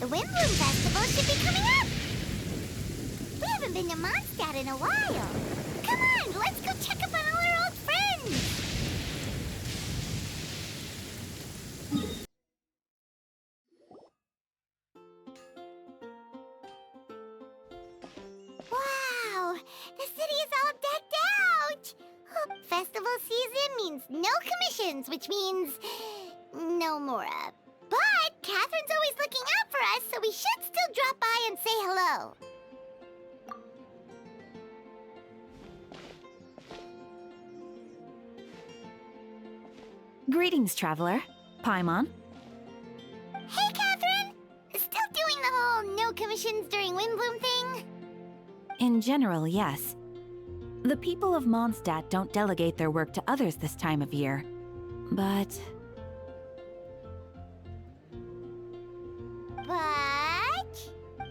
Windbloom Festival should be coming up! We haven't been to Mondstadt in a while. Come on, let's go check up on all our old friends! Wow! The city is all decked out! Festival season means no commissions, which means no Mora. But Catherine's always looking out for us, so we should still drop by and say hello. Greetings, traveler. Paimon. Hey, Catherine! Still doing the whole no commissions during Windbloom thing? In general, yes. The people of Mondstadt don't delegate their work to others this time of year. But...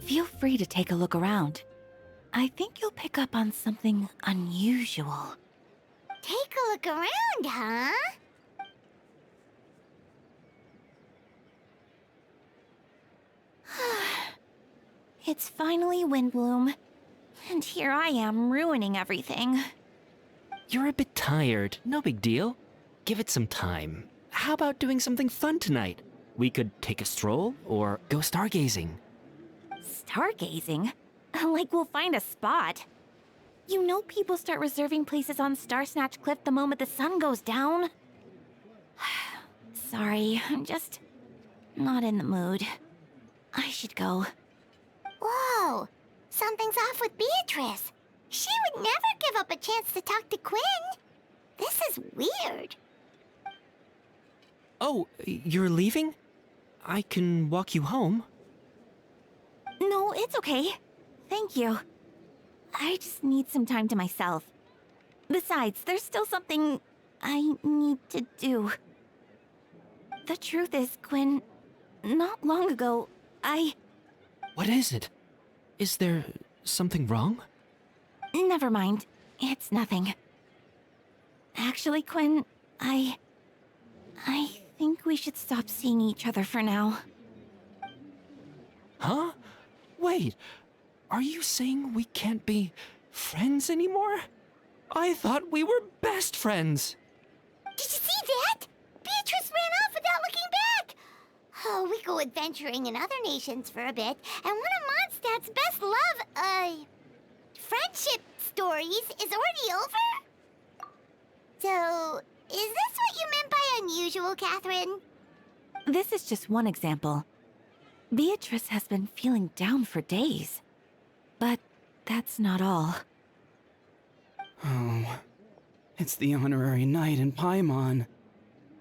Feel free to take a look around. I think you'll pick up on something unusual. Take a look around, huh? It's finally Windbloom. And here I am ruining everything. You're a bit tired. No big deal. Give it some time. How about doing something fun tonight? We could take a stroll or go stargazing. Stargazing? Like we'll find a spot. You know people start reserving places on Starsnatch Cliff the moment the sun goes down. Sorry, I'm just not in the mood. I should go. Whoa! Something's off with Beatrice. She would never give up a chance to talk to Quinn. This is weird. Oh, you're leaving? I can walk you home. No, it's okay. Thank you. I just need some time to myself. Besides, there's still something I need to do. The truth is, Quinn, not long ago, What is it? Is there something wrong? Never mind. It's nothing. Actually, Quinn, I think we should stop seeing each other for now. Huh? Wait, are you saying we can't be friends anymore? I thought we were best friends. Did you see that? Beatrice ran off without looking back. Oh, we go adventuring in other nations for a bit, and one of Mondstadt's best friendship stories is already over? So, is this what you meant by unusual, Catherine? This is just one example. Beatrice has been feeling down for days. But that's not all. Oh, it's the honorary knight in Paimon.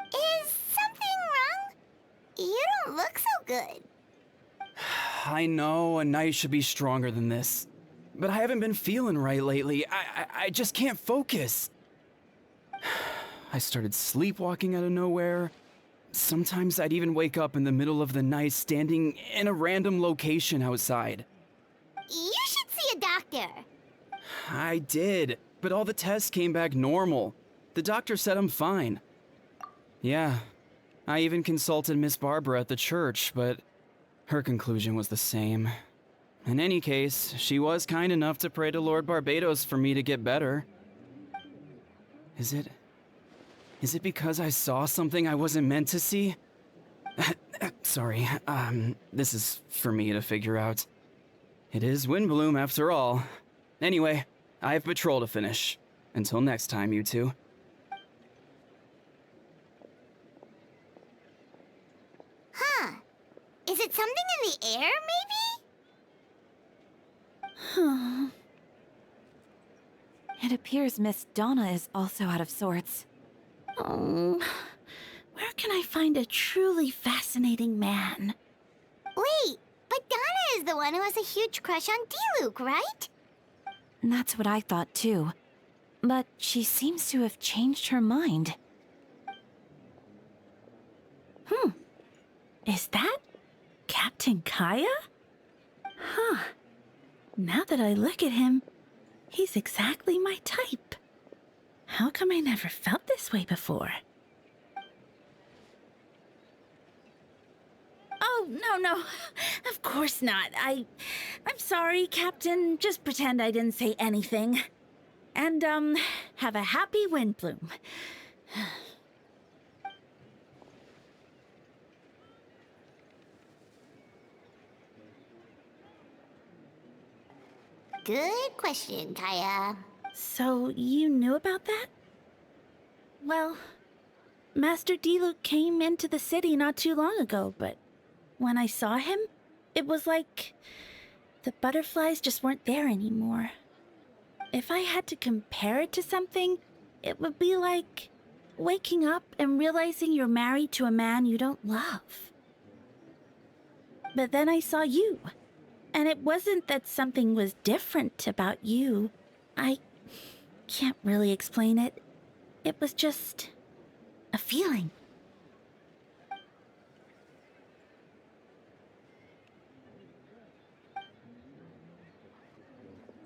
Is something wrong? You don't look so good. I know a knight should be stronger than this, but I haven't been feeling right lately. I just can't focus. I started sleepwalking out of nowhere. Sometimes I'd even wake up in the middle of the night standing in a random location outside. You should see a doctor. I did, but all the tests came back normal. The doctor said I'm fine. Yeah, I even consulted Miss Barbara at the church, but her conclusion was the same. In any case, she was kind enough to pray to Lord Barbados for me to get better. Is it because I saw something I wasn't meant to see? Sorry, this is for me to figure out. It is Windbloom after all. Anyway, I have patrol to finish. Until next time, you two. Huh. Is it something in the air, maybe? It appears Miss Donna is also out of sorts. Oh, where can I find a truly fascinating man? Wait, but Donna is the one who has a huge crush on Diluc, right? That's what I thought too. But she seems to have changed her mind. Is that Captain Kaya? Huh. Now that I look at him, he's exactly my type. How come I never felt this way before? Oh, no. Of course not. I'm sorry, Captain. Just pretend I didn't say anything. And, have a happy wind plume. Good question, Kaya. So, you knew about that? Well, Master Diluc came into the city not too long ago, but when I saw him, it was like the butterflies just weren't there anymore. If I had to compare it to something, it would be like waking up and realizing you're married to a man you don't love. But then I saw you, and it wasn't that something was different about you. I can't really explain it. It was just a feeling.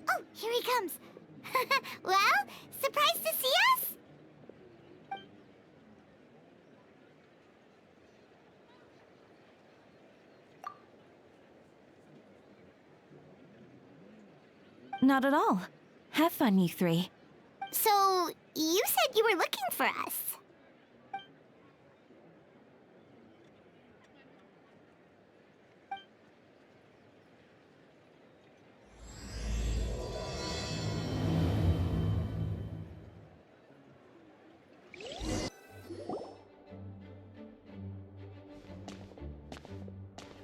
Oh, here he comes. Well, surprised to see us? Not at all. Have fun, you three. So, you said you were looking for us.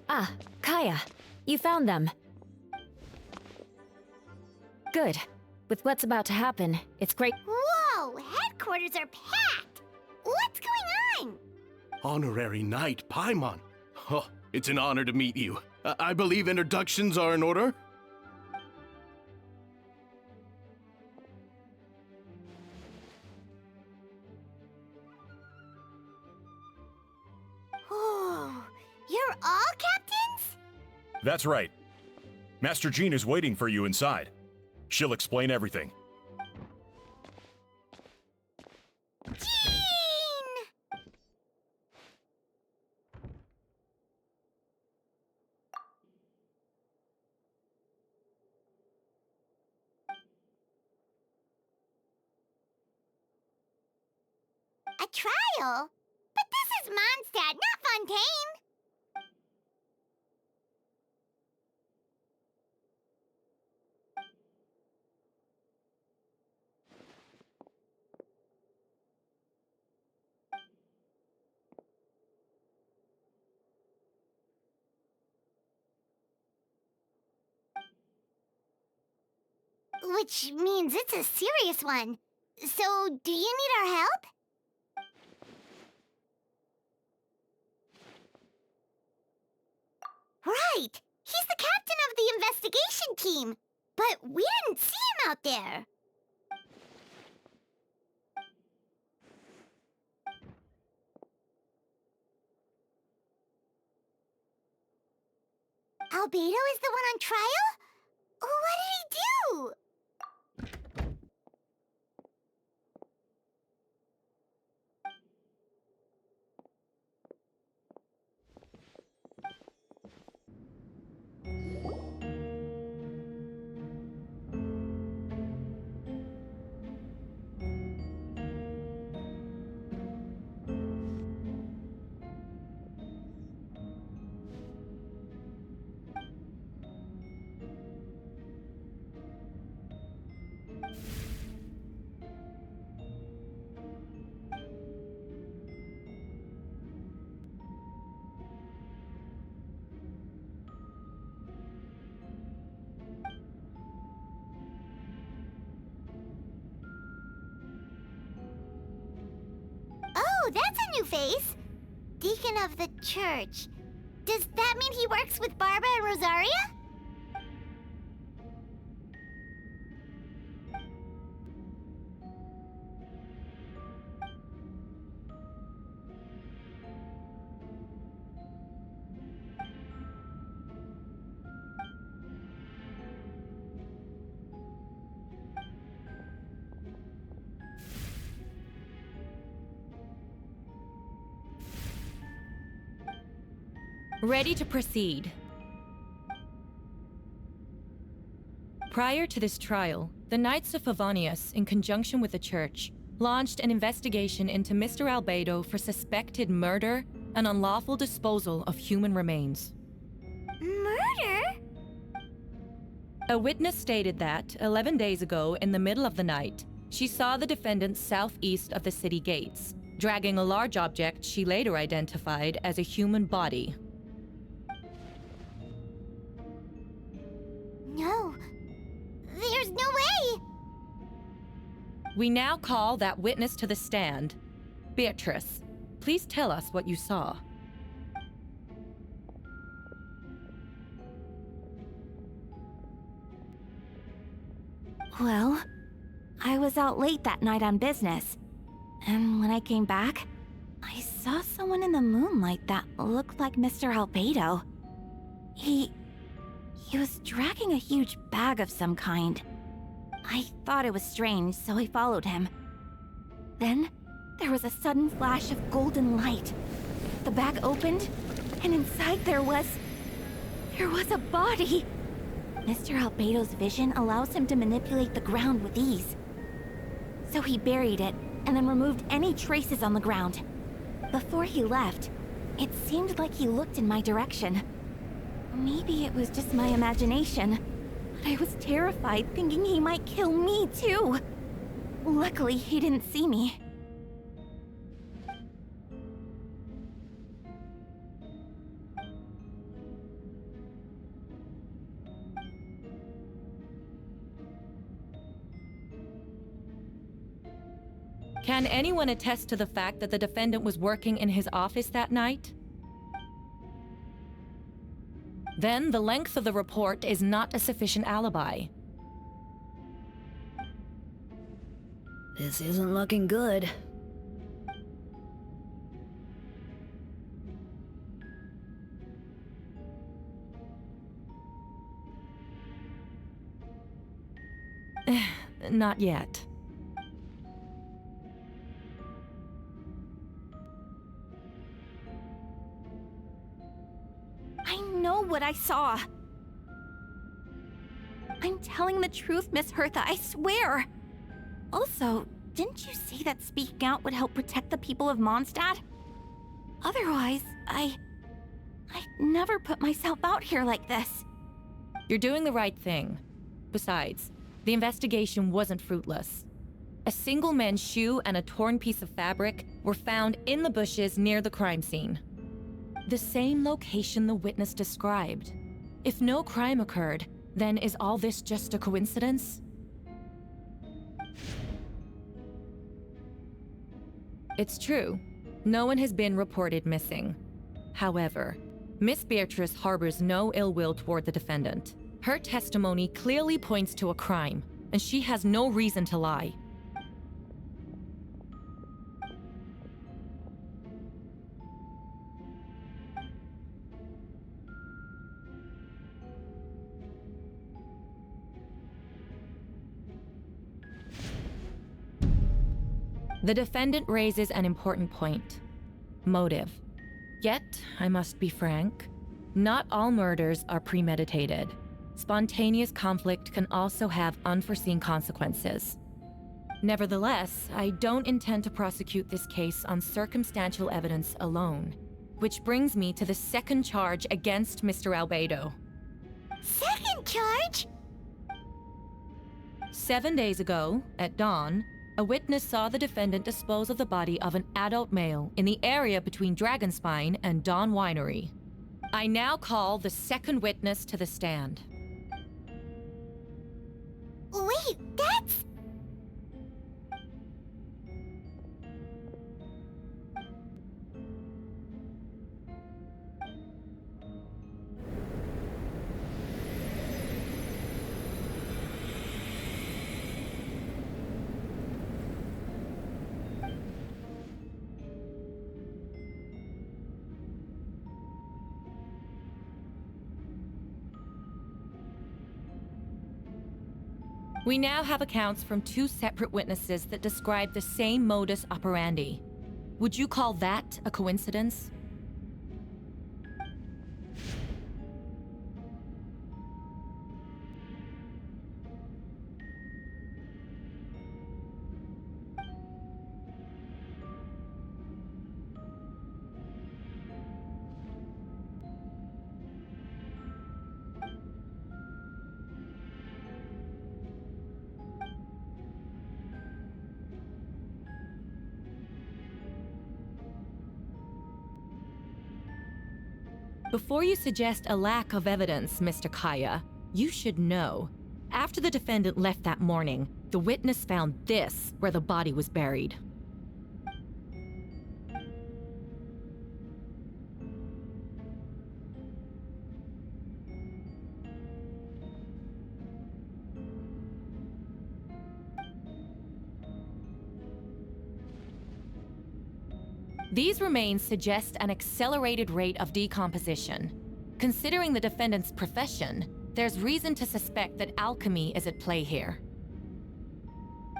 Ah, Kaya, you found them. Good. With what's about to happen, it's great. Whoa, headquarters are packed. What's going on? Honorary Knight Paimon. Oh, it's an honor to meet you. I believe introductions are in order? Oh, you're all captains? That's right. Master Jean is waiting for you inside. She'll explain everything. Jean! A trial? But this is Mondstadt, not Fontaine. Which means it's a serious one. So, do you need our help? Right! He's the captain of the investigation team! But we didn't see him out there! Albedo is the one on trial? What did he do? Oh, that's a new face! Deacon of the church. Does that mean he works with Barbara and Rosaria? Ready to proceed. Prior to this trial, the Knights of Favonius, in conjunction with the Church, launched an investigation into Mr. Albedo for suspected murder and unlawful disposal of human remains. Murder? A witness stated that, 11 days ago, in the middle of the night, she saw the defendant southeast of the city gates, dragging a large object she later identified as a human body. No. There's no way! We now call that witness to the stand. Beatrice, please tell us what you saw. Well, I was out late that night on business. And when I came back, I saw someone in the moonlight that looked like Mr. Albedo. He was dragging a huge bag of some kind. I thought it was strange, so I followed him. Then, there was a sudden flash of golden light. The bag opened, and inside there was a body. Mr. Albedo's vision allows him to manipulate the ground with ease. So he buried it, and then removed any traces on the ground. Before he left, it seemed like he looked in my direction. Maybe it was just my imagination, but I was terrified thinking he might kill me too. Luckily, he didn't see me. Can anyone attest to the fact that the defendant was working in his office that night? Then the length of the report is not a sufficient alibi. This isn't looking good. Not yet. I know what I saw. I'm telling the truth, Miss Hertha, I swear. Also, didn't you say that speaking out would help protect the people of Mondstadt? Otherwise, I'd never put myself out here like this. You're doing the right thing. Besides, the investigation wasn't fruitless. A single man's shoe and a torn piece of fabric were found in the bushes near the crime scene. The same location the witness described. If no crime occurred, then is all this just a coincidence? It's true. No one has been reported missing. However, Miss Beatrice harbors no ill will toward the defendant. Her testimony clearly points to a crime, and she has no reason to lie. The defendant raises an important point: motive. Yet, I must be frank, not all murders are premeditated. Spontaneous conflict can also have unforeseen consequences. Nevertheless, I don't intend to prosecute this case on circumstantial evidence alone, which brings me to the second charge against Mr. Albedo. Second charge? 7 days ago, at dawn, a witness saw the defendant dispose of the body of an adult male in the area between Dragonspine and Dawn Winery. I now call the second witness to the stand. Wait, that's... We now have accounts from two separate witnesses that describe the same modus operandi. Would you call that a coincidence? Before you suggest a lack of evidence, Mr. Kaya, you should know. After the defendant left that morning, the witness found this where the body was buried. These remains suggest an accelerated rate of decomposition. Considering the defendant's profession, there's reason to suspect that alchemy is at play here.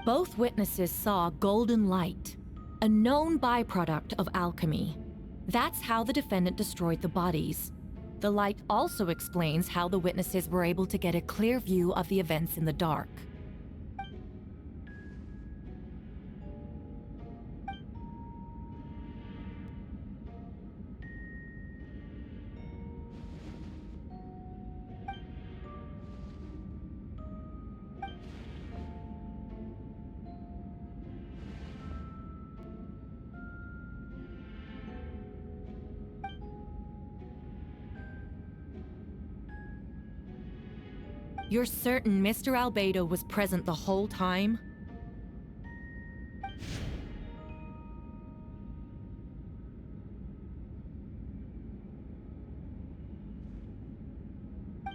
Both witnesses saw golden light, a known byproduct of alchemy. That's how the defendant destroyed the bodies. The light also explains how the witnesses were able to get a clear view of the events in the dark. You're certain Mr. Albedo was present the whole time?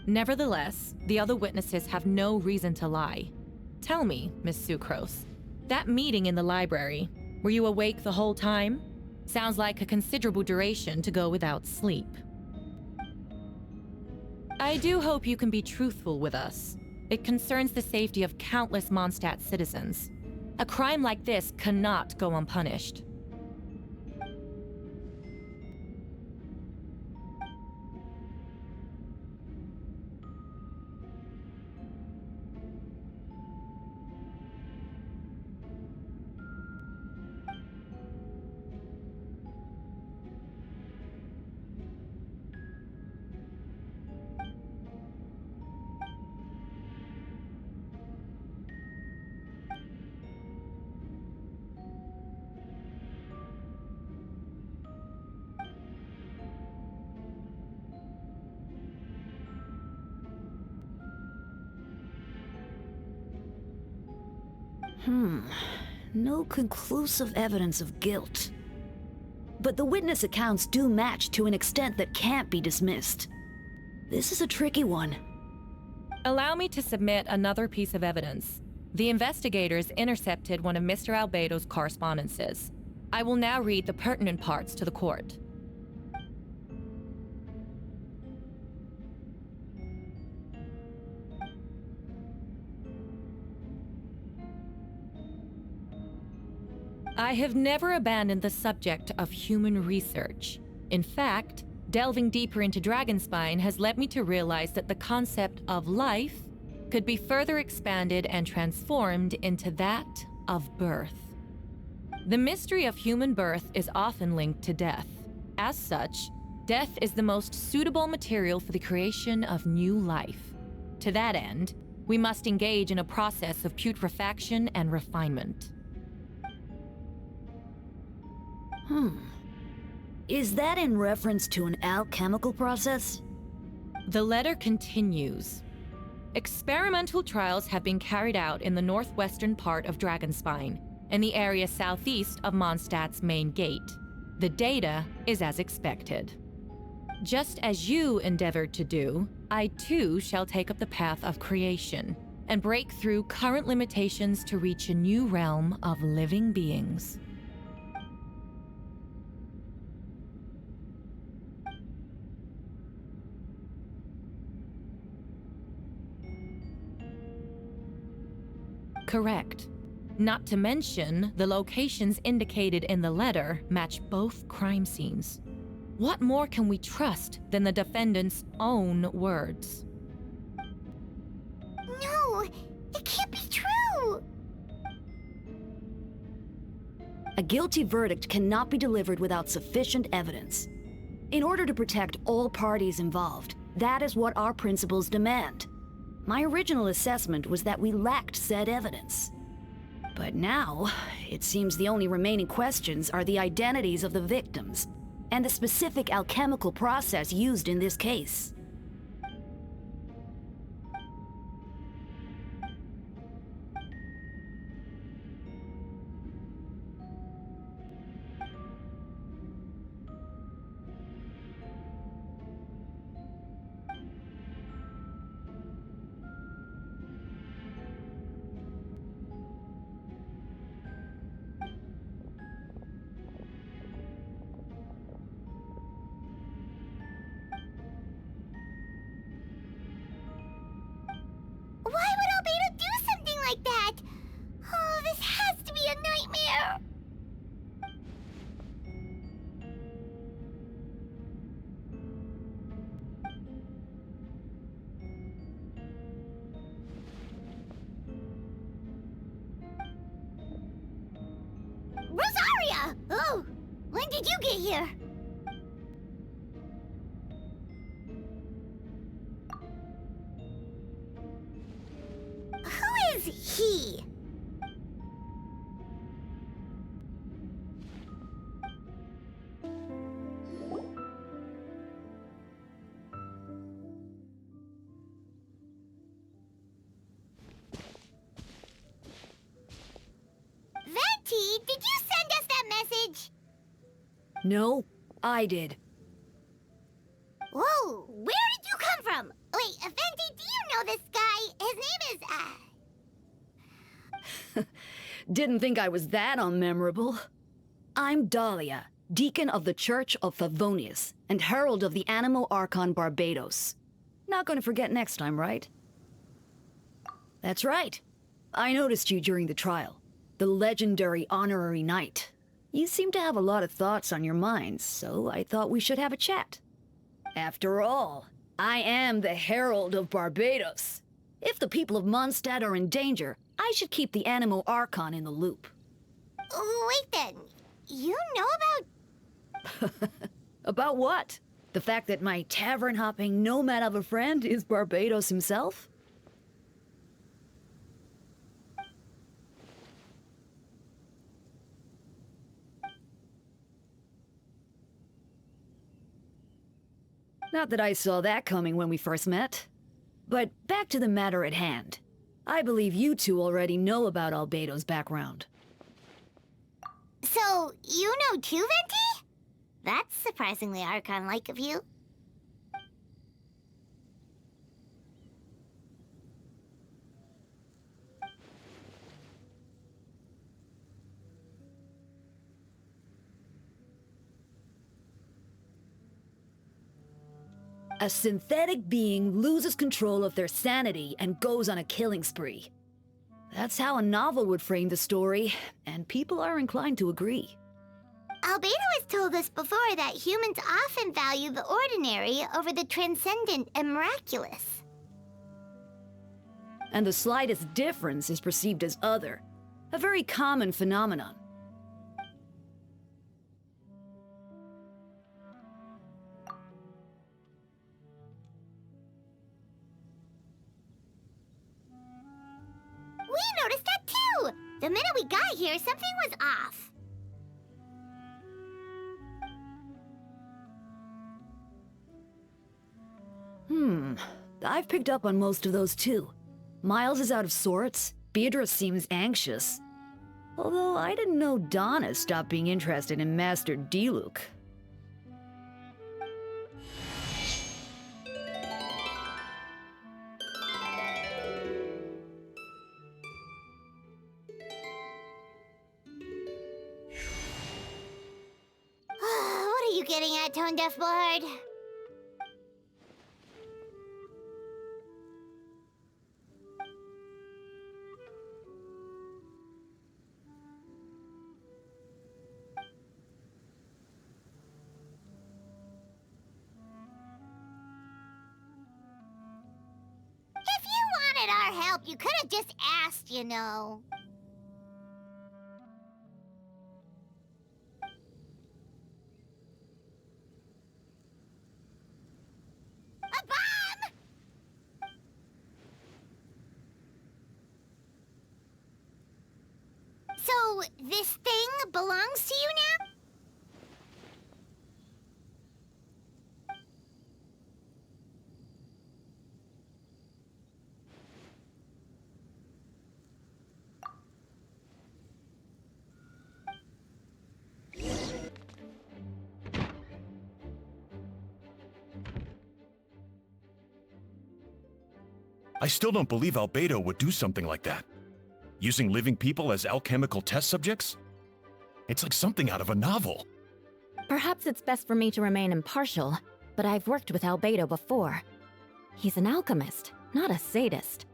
Nevertheless, the other witnesses have no reason to lie. Tell me, Miss Sucrose, that meeting in the library, were you awake the whole time? Sounds like a considerable duration to go without sleep. I do hope you can be truthful with us. It concerns the safety of countless Mondstadt citizens. A crime like this cannot go unpunished. No conclusive evidence of guilt. But the witness accounts do match to an extent that can't be dismissed. This is a tricky one. Allow me to submit another piece of evidence. The investigators intercepted one of Mr. Albedo's correspondences. I will now read the pertinent parts to the court. I have never abandoned the subject of human research. In fact, delving deeper into Dragonspine has led me to realize that the concept of life could be further expanded and transformed into that of birth. The mystery of human birth is often linked to death. As such, death is the most suitable material for the creation of new life. To that end, we must engage in a process of putrefaction and refinement. Is that in reference to an alchemical process? The letter continues. Experimental trials have been carried out in the northwestern part of Dragonspine, in the area southeast of Mondstadt's main gate. The data is as expected. Just as you endeavored to do, I too shall take up the path of creation, and break through current limitations to reach a new realm of living beings. Correct. Not to mention, the locations indicated in the letter match both crime scenes. What more can we trust than the defendant's own words? No, it can't be true! A guilty verdict cannot be delivered without sufficient evidence. In order to protect all parties involved, that is what our principles demand. My original assessment was that we lacked said evidence. But now, it seems the only remaining questions are the identities of the victims, and the specific alchemical process used in this case. Why would Albedo do something like that? Oh, this has to be a nightmare. Rosaria! Oh, when did you get here? Who is he? Venti, did you send us that message? No, I did. Whoa, where did you come from? Wait, Venti, do you know this guy? His name is, Didn't think I was that unmemorable. I'm Dahlia, Deacon of the Church of Favonius, and Herald of the Animo Archon Barbados. Not gonna forget next time, right? That's right. I noticed you during the trial. The legendary honorary knight. You seem to have a lot of thoughts on your mind, so I thought we should have a chat. After all, I am the Herald of Barbados. If the people of Mondstadt are in danger, I should keep the Animo Archon in the loop. wait then, you know about... About what? The fact that my tavern-hopping nomad of a friend is Barbados himself? Not that I saw that coming when we first met. But back to the matter at hand. I believe you two already know about Albedo's background. So, you know too, Venti? That's surprisingly Archon-like of you. A synthetic being loses control of their sanity and goes on a killing spree. That's how a novel would frame the story, and people are inclined to agree. Albedo has told us before that humans often value the ordinary over the transcendent and miraculous. And the slightest difference is perceived as other, a very common phenomenon. We noticed that too! The minute we got here, something was off. I've picked up on most of those too. Miles is out of sorts, Beatrice seems anxious. Although I didn't know Donna stopped being interested in Master Diluc. What are you getting at, Tone Deaf Bard? If you wanted our help, you could have just asked, you know. A bomb! So, this thing belongs to you now? I still don't believe Albedo would do something like that. Using living people as alchemical test subjects? It's like something out of a novel. Perhaps it's best for me to remain impartial, but I've worked with Albedo before. He's an alchemist, not a sadist.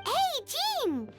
Hey, Jean!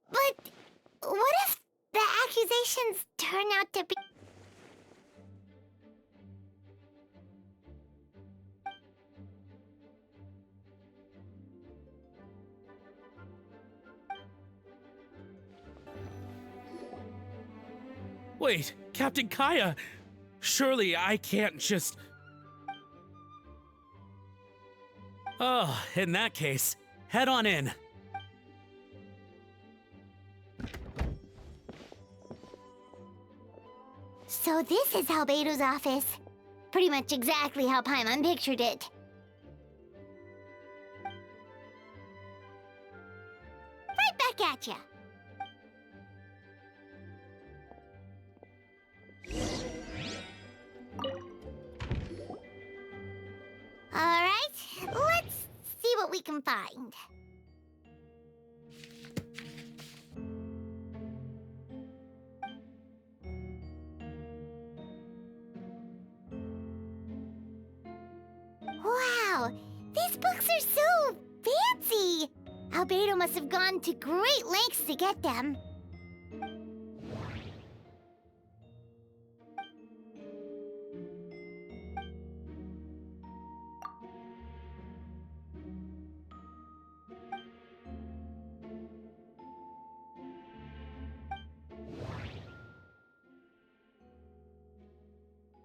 But what if the accusations turn out to be... Wait, Captain Kaya! Surely I can't just... Oh, in that case, head on in. So this is Albedo's office. Pretty much exactly how Paimon pictured it. Right back at ya. Alright, let's see what we can find. Wow, these books are so fancy! Albedo must have gone to great lengths to get them.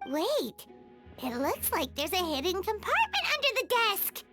Wait, it looks like there's a hidden compartment under the desk!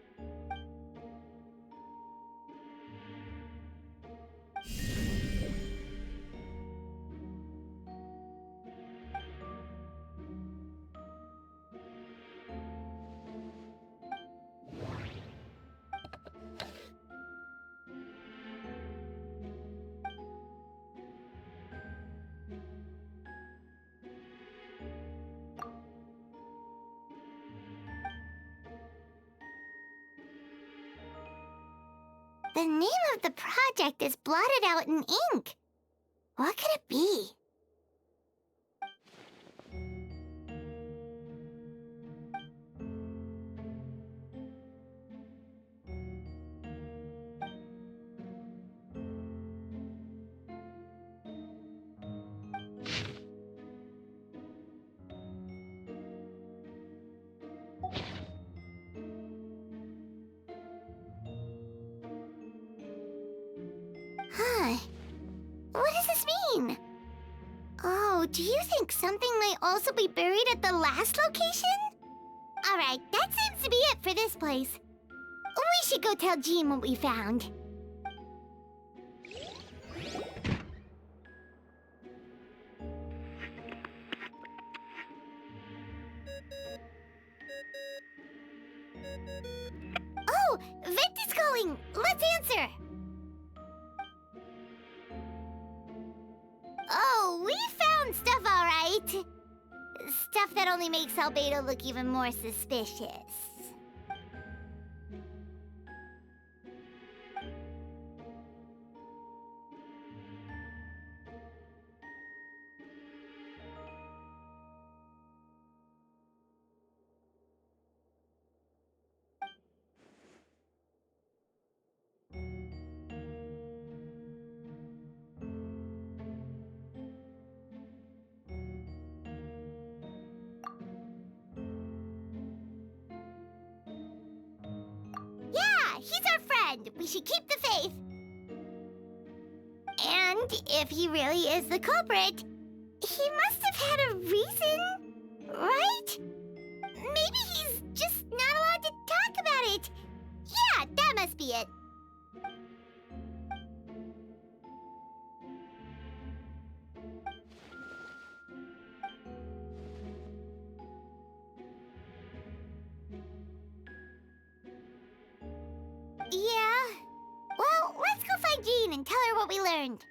The name of the project is blotted out in ink. What could it be? Huh. What does this mean? Oh, do you think something might also be buried at the last location? Alright, that seems to be it for this place. We should go tell Jean what we found. Oh, Vect is calling! Let's answer! Oh, we found stuff, all right. Stuff that only makes Albedo look even more suspicious. he's our friend. We should keep the faith. And if he really is the culprit, he must have had a reason, right? Maybe he's just not allowed to talk about it. Yeah, that must be it. Yeah. Well, let's go find Jean and tell her what we learned.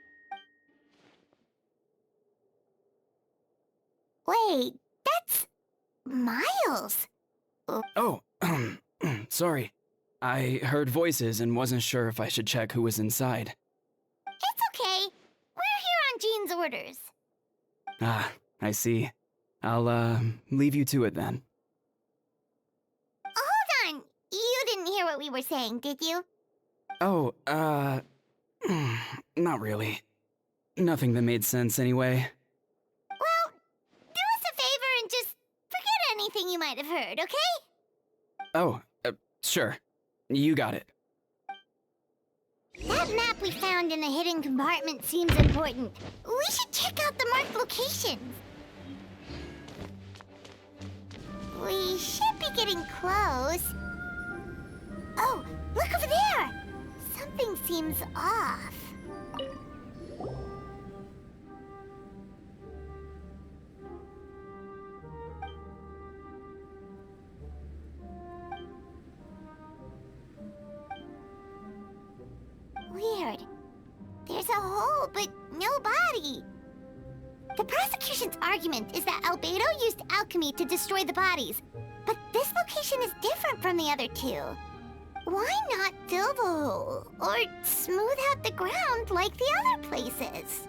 Wait, that's Miles. Oh, sorry. I heard voices and wasn't sure if I should check who was inside. It's okay. We're here on Jean's orders. Ah, I see. I'll, leave you to it then. Hold on. You didn't hear what we were saying, did you? Oh, not really. Nothing that made sense anyway. Well, do us a favor and just forget anything you might have heard, okay? Oh, sure. You got it. That map we found in the hidden compartment seems important. We should check out the marked locations. We should be getting close. Oh, look over there! Something seems off. Weird. There's a hole, but no body. The prosecution's argument is that Albedo used alchemy to destroy the bodies, but this location is different from the other two. Why not fill the hole, or smooth out the ground like the other places?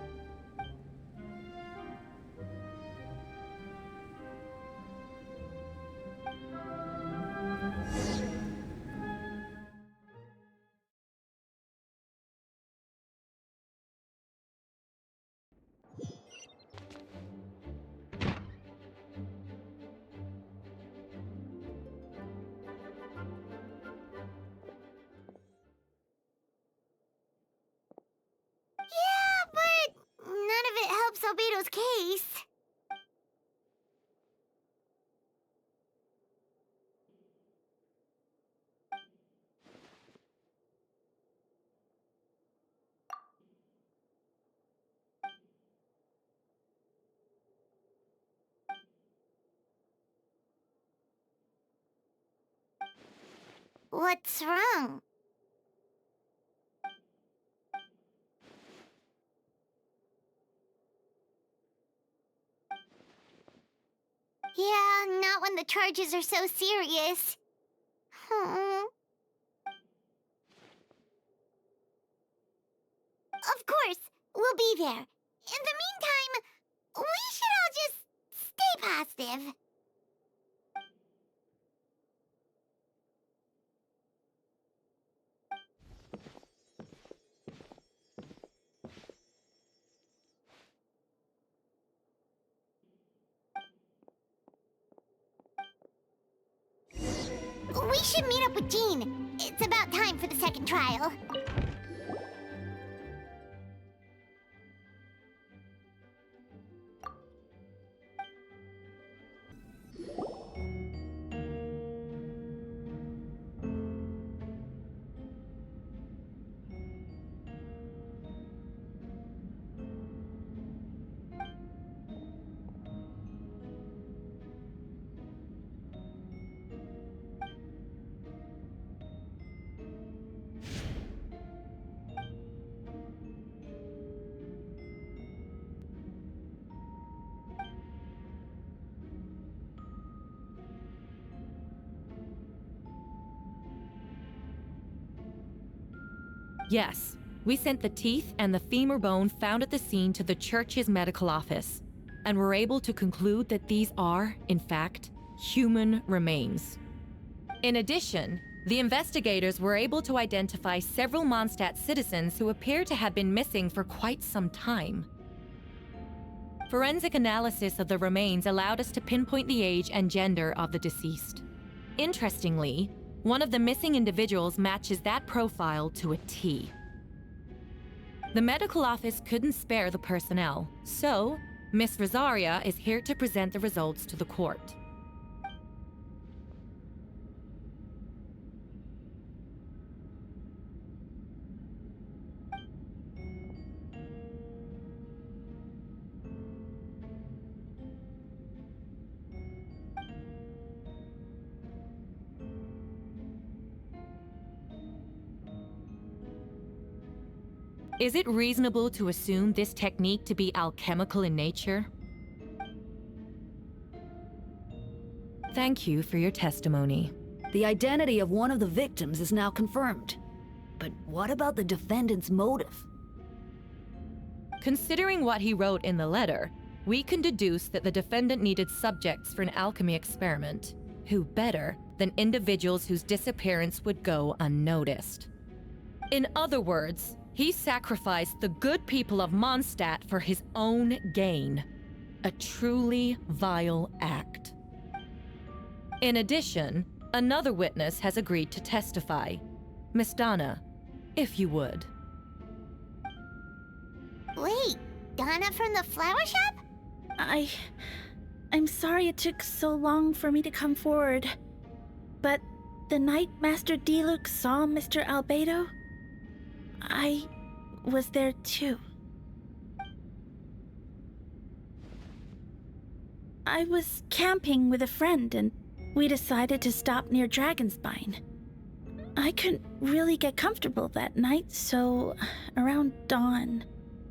Yeah, but none of it helps Albedo's case. What's wrong? Yeah, not when the charges are so serious. Of course, we'll be there. In the meantime, we should all just stay positive. We should meet up with Jean. It's about time for the second trial. Yes, we sent the teeth and the femur bone found at the scene to the church's medical office, and were able to conclude that these are, in fact, human remains. In addition, the investigators were able to identify several Mondstadt citizens who appear to have been missing for quite some time. Forensic analysis of the remains allowed us to pinpoint the age and gender of the deceased. Interestingly, One of the missing individuals matches that profile to a T. The medical office couldn't spare the personnel, so Miss Rosaria is here to present the results to the court. Is it reasonable to assume this technique to be alchemical in nature? Thank you for your testimony. The identity of one of the victims is now confirmed. But what about the defendant's motive? Considering what he wrote in the letter, we can deduce that the defendant needed subjects for an alchemy experiment. Who better than individuals whose disappearance would go unnoticed? In other words, he sacrificed the good people of Mondstadt for his own gain. A truly vile act. In addition, another witness has agreed to testify. Miss Donna, if you would. Wait, Donna from the flower shop? I'm sorry it took so long for me to come forward. But the night Master Diluc saw Mr. Albedo, I was there too. I was camping with a friend and we decided to stop near Dragonspine. I couldn't really get comfortable that night, so around dawn,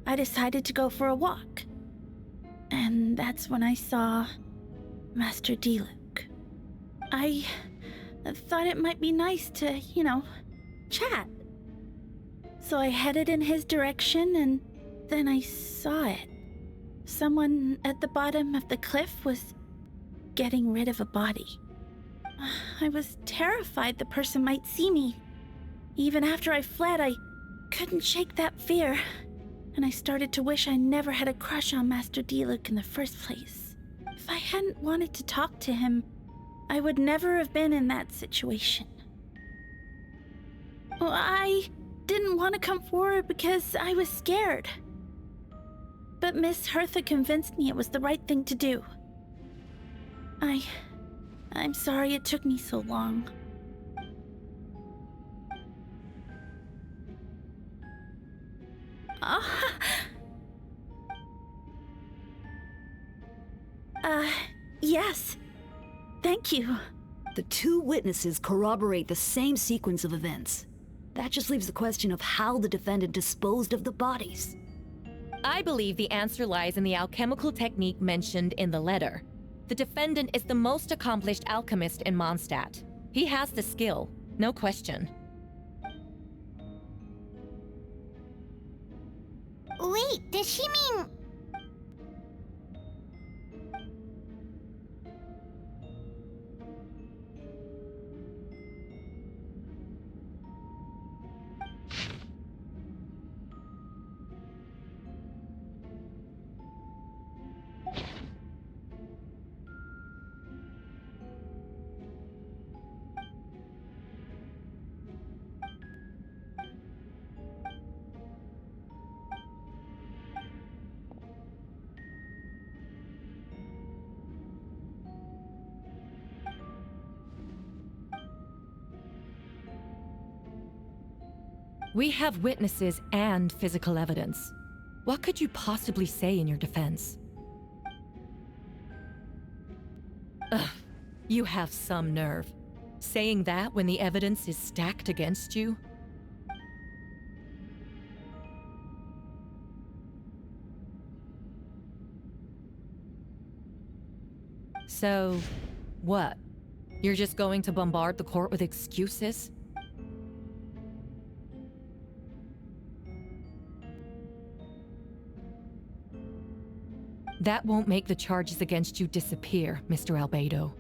I decided to go for a walk. And that's when I saw Master Diluc. I thought it might be nice to, chat. So I headed in his direction, and then I saw it. Someone at the bottom of the cliff was getting rid of a body. I was terrified the person might see me. Even after I fled, I couldn't shake that fear, and I started to wish I never had a crush on Master Diluc in the first place. If I hadn't wanted to talk to him, I would never have been in that situation. Well, I didn't want to come forward because I was scared. But Miss Hertha convinced me it was the right thing to do. I'm sorry it took me so long. Yes. Thank you. The two witnesses corroborate the same sequence of events. That just leaves the question of how the defendant disposed of the bodies. I believe the answer lies in the alchemical technique mentioned in the letter. The defendant is the most accomplished alchemist in Mondstadt. He has the skill, no question. Wait, does she mean... We have witnesses and physical evidence. What could you possibly say in your defense? Ugh, you have some nerve. Saying that when the evidence is stacked against you? So, what? You're just going to bombard the court with excuses? That won't make the charges against you disappear, Mr. Albedo.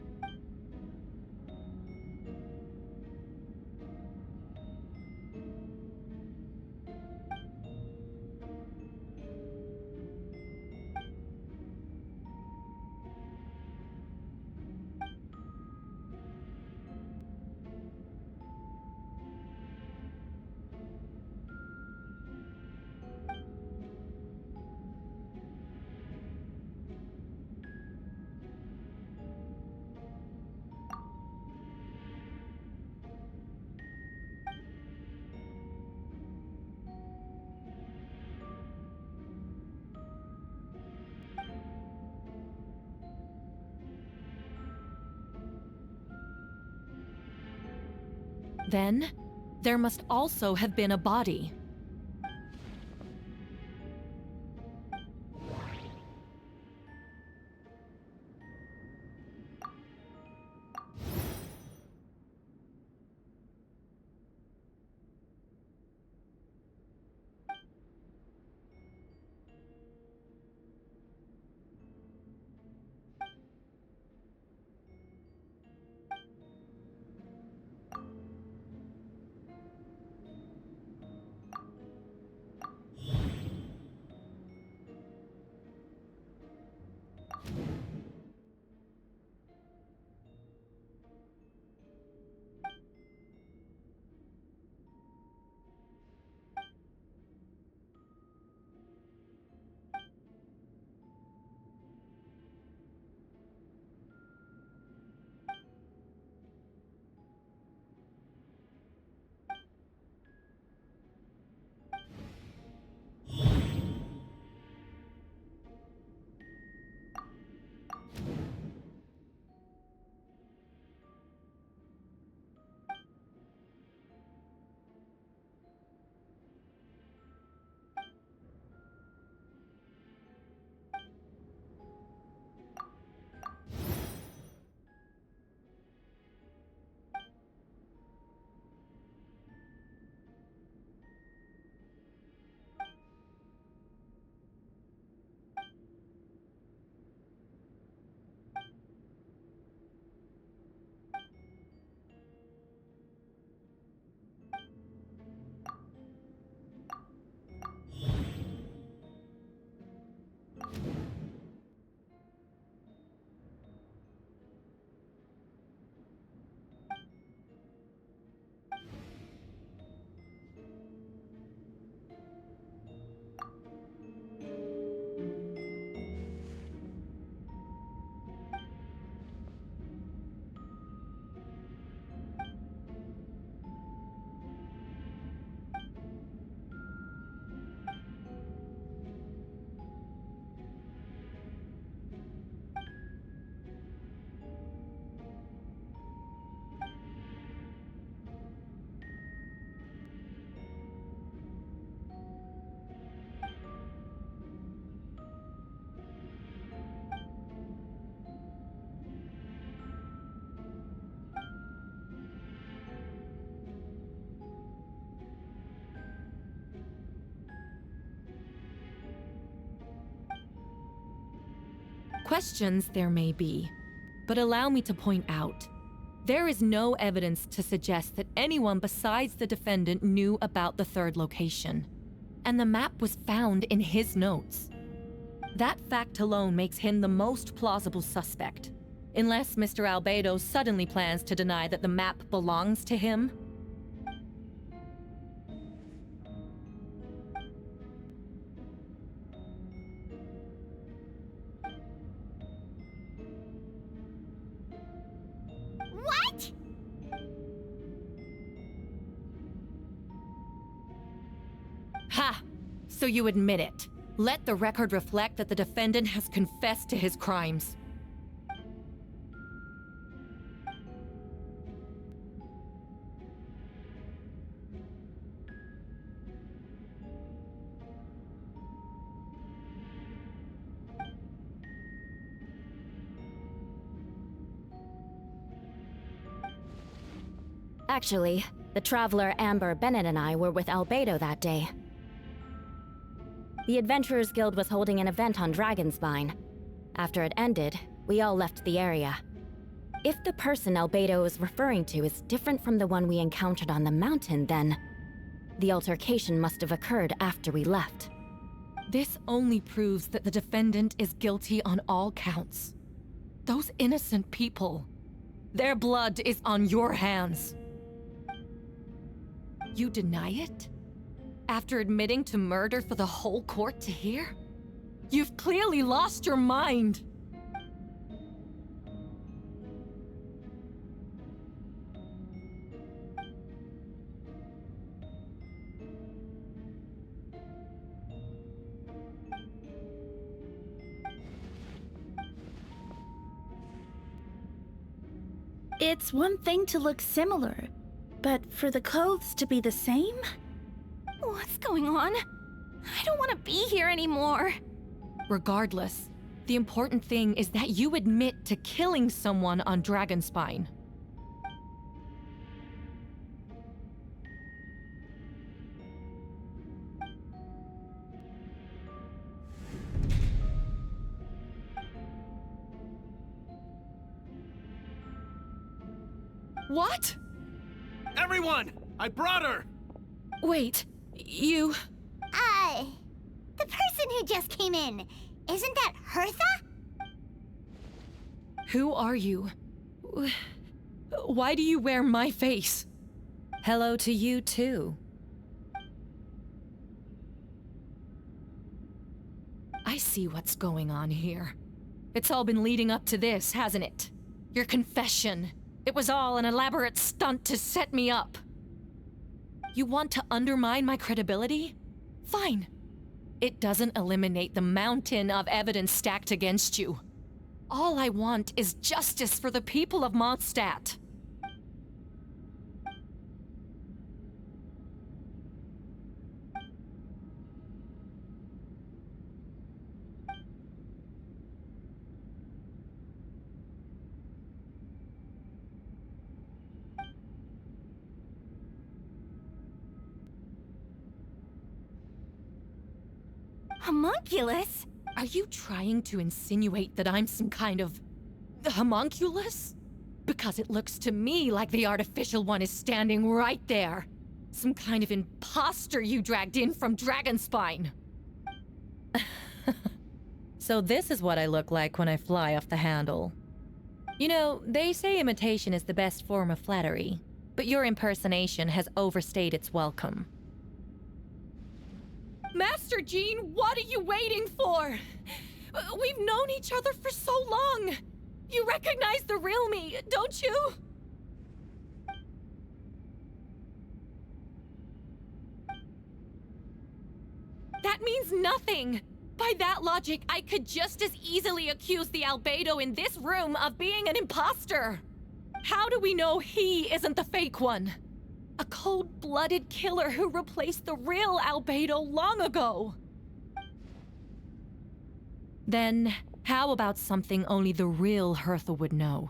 Then, there must also have been a body. Questions there may be, but allow me to point out, there is no evidence to suggest that anyone besides the defendant knew about the third location, and the map was found in his notes. That fact alone makes him the most plausible suspect, unless Mr. Albedo suddenly plans to deny that the map belongs to him. What? Ha! So you admit it. Let the record reflect that the defendant has confessed to his crimes. Actually, the traveler Amber Bennett and I were with Albedo that day. The Adventurers Guild was holding an event on Dragonspine. After it ended, we all left the area. If the person Albedo is referring to is different from the one we encountered on the mountain, then the altercation must have occurred after we left. This only proves that the defendant is guilty on all counts. Those innocent people, their blood is on your hands. You deny it? After admitting to murder for the whole court to hear? You've clearly lost your mind! It's one thing to look similar, But for the clothes to be the same? What's going on? I don't want to be here anymore. Regardless, the important thing is that you admit to killing someone on Dragonspine. What? Everyone! I brought her! Wait, you... The person who just came in, isn't that Hertha? Who are you? Why do you wear my face? Hello to you, too. I see what's going on here. It's all been leading up to this, hasn't it? Your confession. It was all an elaborate stunt to set me up. You want to undermine my credibility? Fine. It doesn't eliminate the mountain of evidence stacked against you. All I want is justice for the people of Mondstadt. Homunculus? Are you trying to insinuate that I'm some kind of... homunculus? Because it looks to me like the artificial one is standing right there. Some kind of imposter you dragged in from Dragonspine. So this is what I look like when I fly off the handle. You know, they say imitation is the best form of flattery, but your impersonation has overstayed its welcome. Master Jean, what are you waiting for? We've known each other for so long. You recognize the real me, don't you? That means nothing. By that logic, I could just as easily accuse the albedo in this room of being an imposter. How do we know he isn't the fake one? A cold-blooded killer who replaced the real albedo long ago. Then, how about something only the real Hertha would know?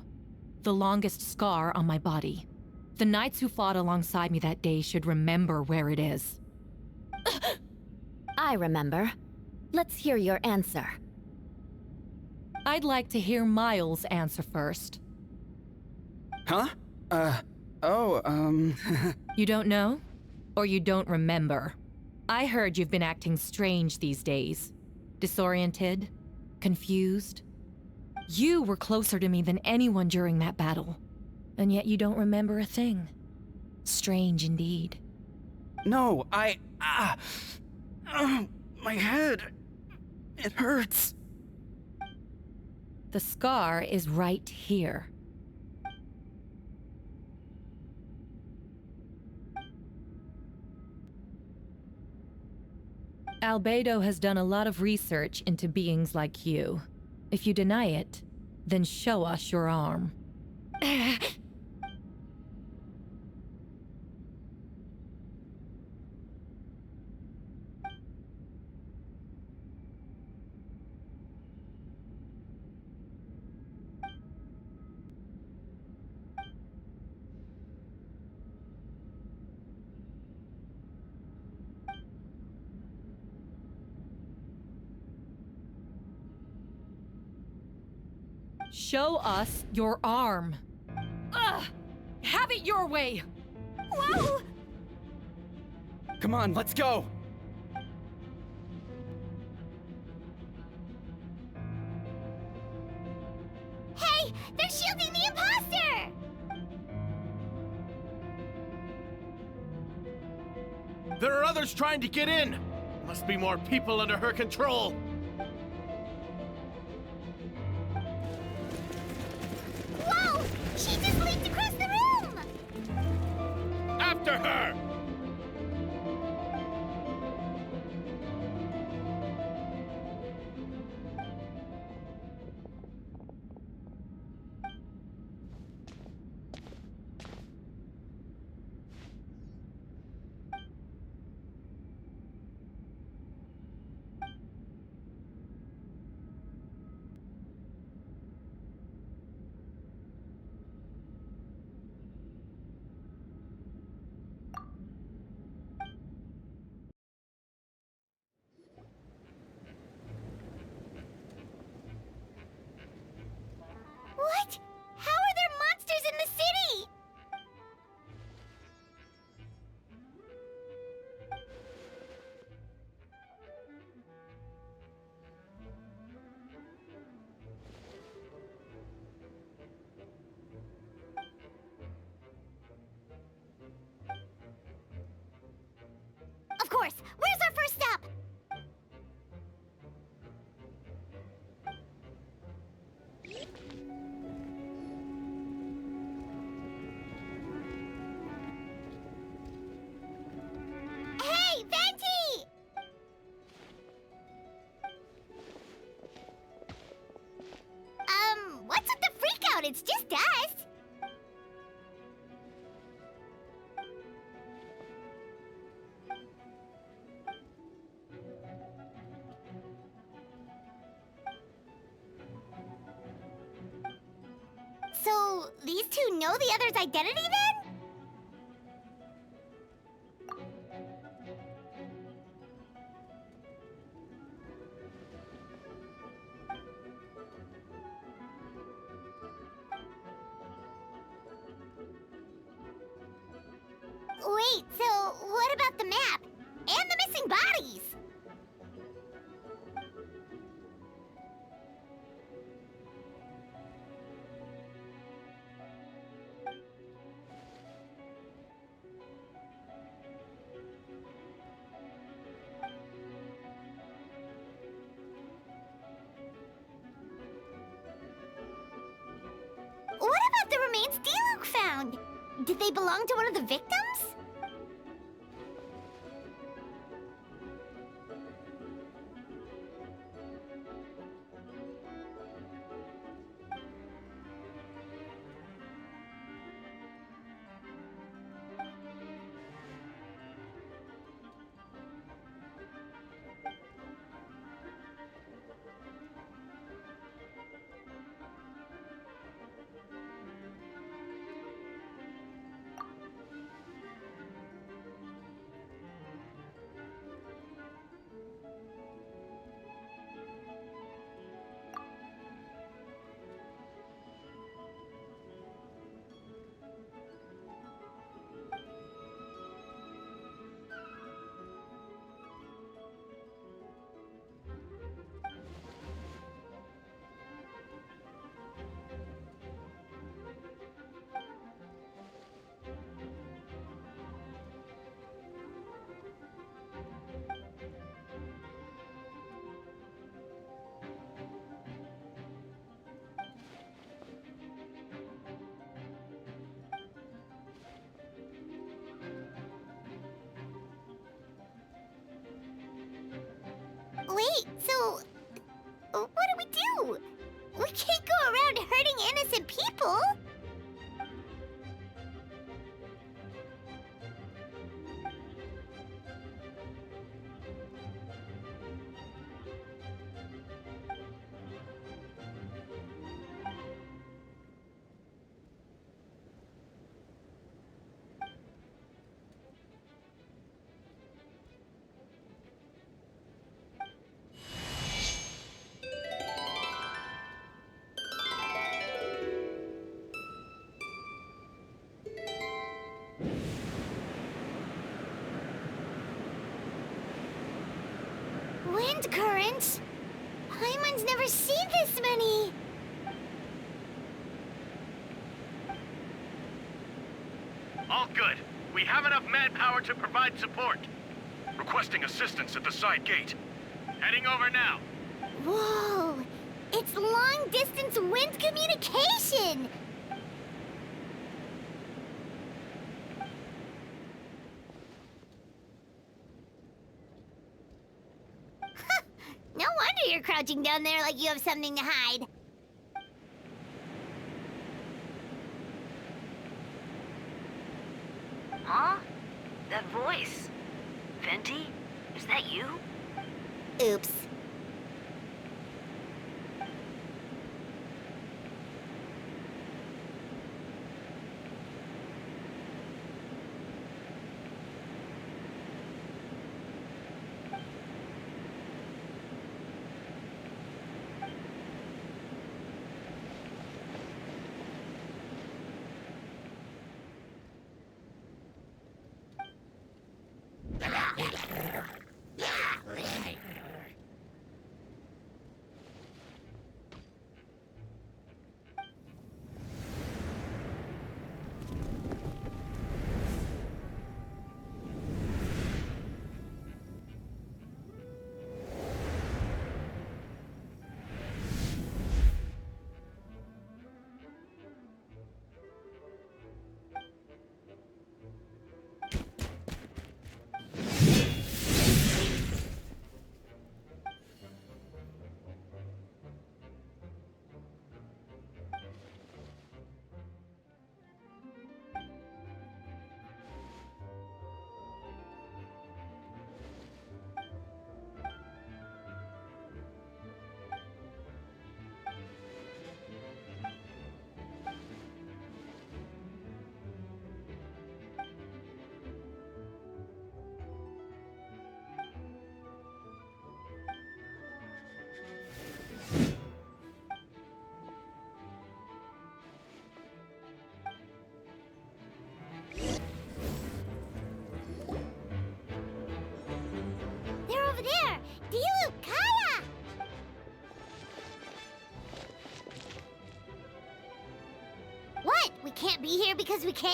The longest scar on my body. The knights who fought alongside me that day should remember where it is. I remember. Let's hear your answer. I'd like to hear Miles' answer first. Huh? You don't know? Or you don't remember? I heard you've been acting strange these days. Disoriented? Confused? You were closer to me than anyone during that battle. And yet you don't remember a thing. Strange indeed. No, my head. It hurts. The scar is right here. Albedo has done a lot of research into beings like you. If you deny it, then show us your arm. Show us your arm. Ugh! Have it your way! Whoa! Come on, let's go! Hey, they're shielding the imposter! There are others trying to get in! Must be more people under her control! Whoa! She just leaped across the room! After her! course. Where's our first stop? Hey, Venti! What's with the freak out? It's just us. So, these two know the other's identity then? Wait, so what about the map? And the missing bodies? What about the remains Diluc found? Did they belong to one of the victims? Wait, so what do? We can't go around hurting innocent people! Wind currents? Paimon's never seen this many! All good. We have enough manpower to provide support. Requesting assistance at the side gate. Heading over now. Whoa! It's long-distance wind communication! No wonder you're crouching down there like you have something to hide. Huh? That voice. Venti? Is that you? Oops. over there! Dilu, Kaya! What? We can't be here because we care?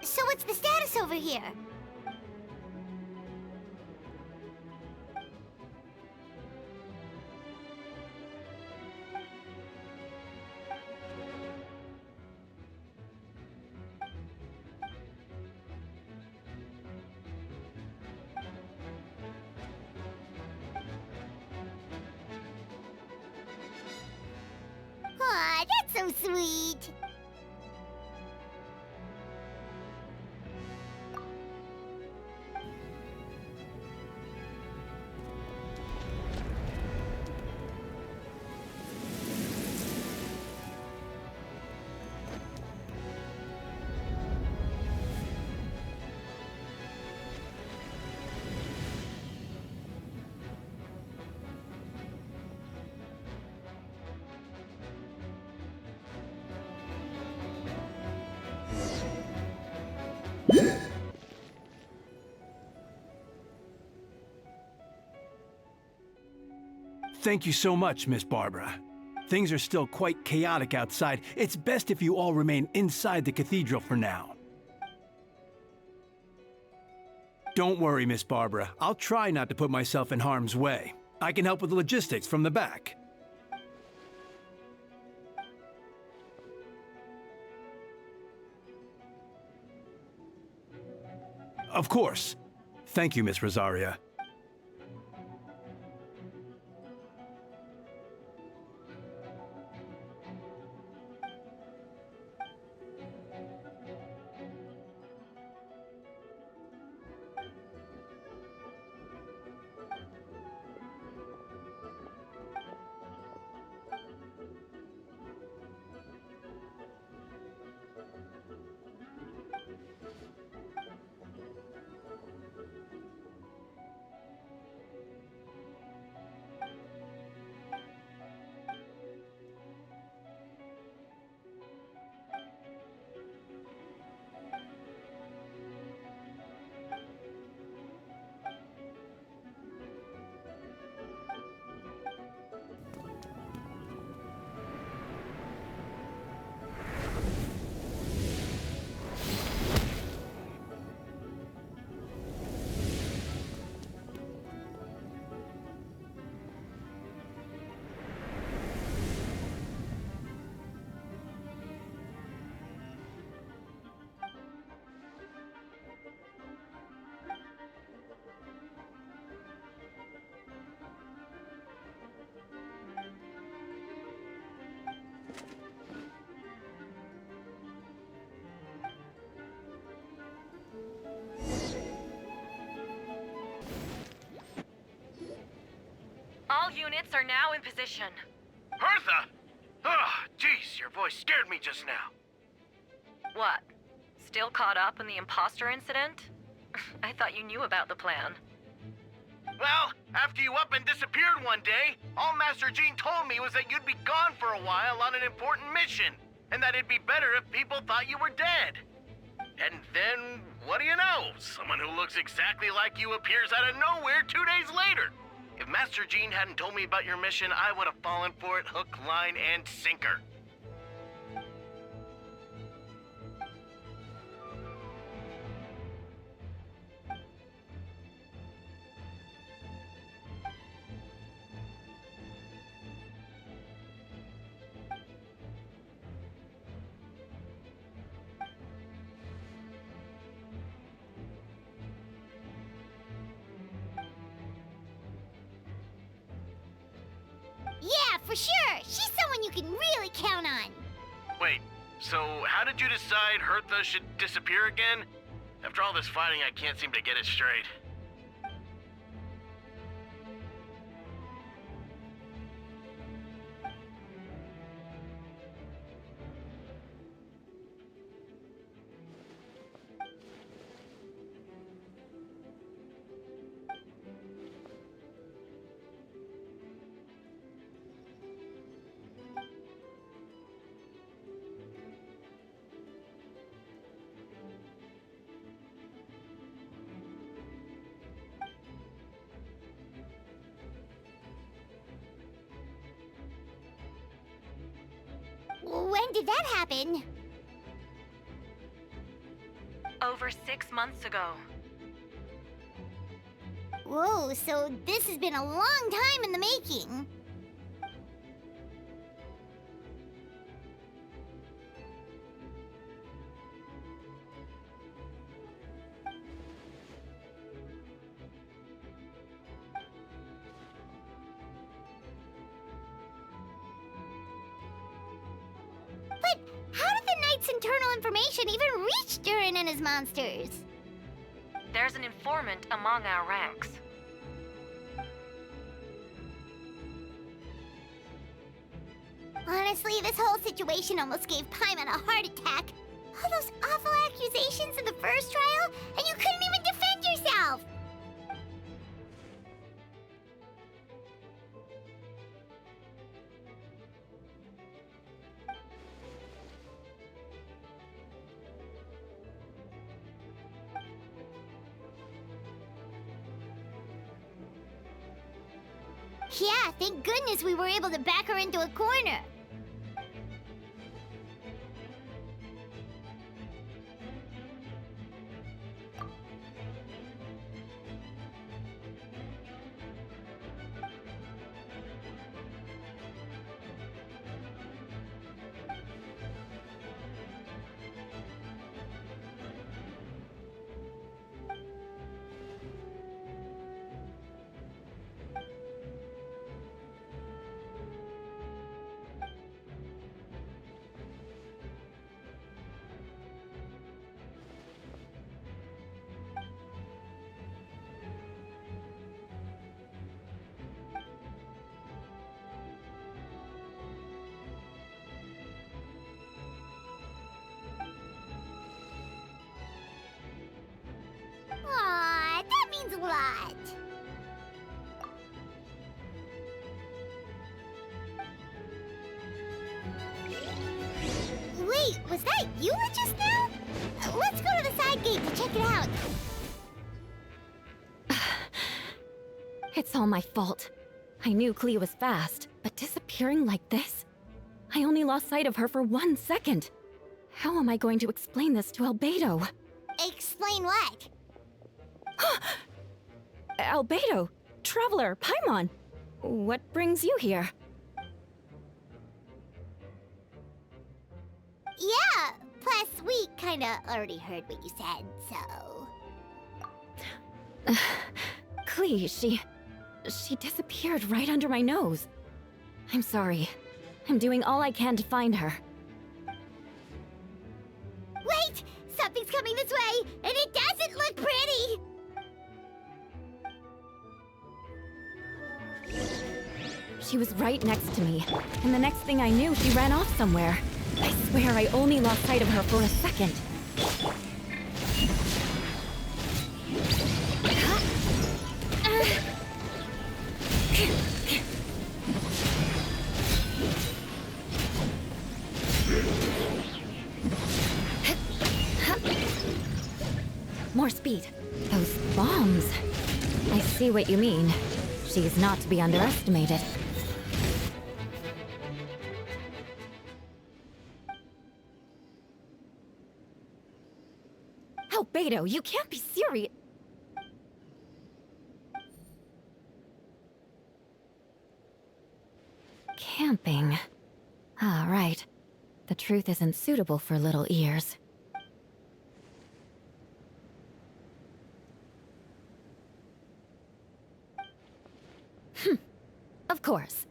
So what's the status over here? Aw, that's so sweet. Thank you so much, Miss Barbara. Things are still quite chaotic outside. It's best if you all remain inside the cathedral for now. Don't worry, Miss Barbara. I'll try not to put myself in harm's way. I can help with the logistics from the back. Of course. Thank you, Miss Rosaria. All units are now in position. Hertha! Oh, jeez, your voice scared me just now. What? Still caught up in the imposter incident? I thought you knew about the plan. Well, after you up and disappeared one day, all Master Jean told me was that you'd be gone for a while on an important mission, and that it'd be better if people thought you were dead. And then, what do you know? Someone who looks exactly like you appears out of nowhere 2 days later. If Master Jean hadn't told me about your mission, I would have fallen for it hook, line, and sinker. Yeah, for sure! She's someone you can really count on! Wait, so how did you decide Hertha should disappear again? After all this fighting, I can't seem to get it straight. When did that happen? Over 6 months ago. Whoa, so this has been a long time in the making. But how did the Knight's internal information even reach Durin and his monsters? There's an informant among our ranks. Honestly, this whole situation almost gave Paimon a heart attack. All those awful accusations in the first trial, and you couldn't even defend yourself! Yeah, thank goodness we were able to back her into a corner. Aw, that means a lot. Wait, was that you just now? Let's go to the side gate to check it out. It's all my fault. I knew Clea was fast, but disappearing like this? I only lost sight of her for 1 second. How am I going to explain this to Albedo? Explain what? Albedo, Traveler, Paimon. What brings you here? Yeah, plus we kinda already heard what you said, so... Clea, she disappeared right under my nose. I'm sorry. I'm doing all I can to find her. Wait! Something's coming this way, and it doesn't look pretty! She was right next to me, and the next thing I knew, she ran off somewhere. I swear I only lost sight of her for a second. More speed. Those bombs. I see what you mean. She's not to be underestimated. Albedo, you can't be serious. Camping. Ah, right. The truth isn't suitable for little ears. Of course.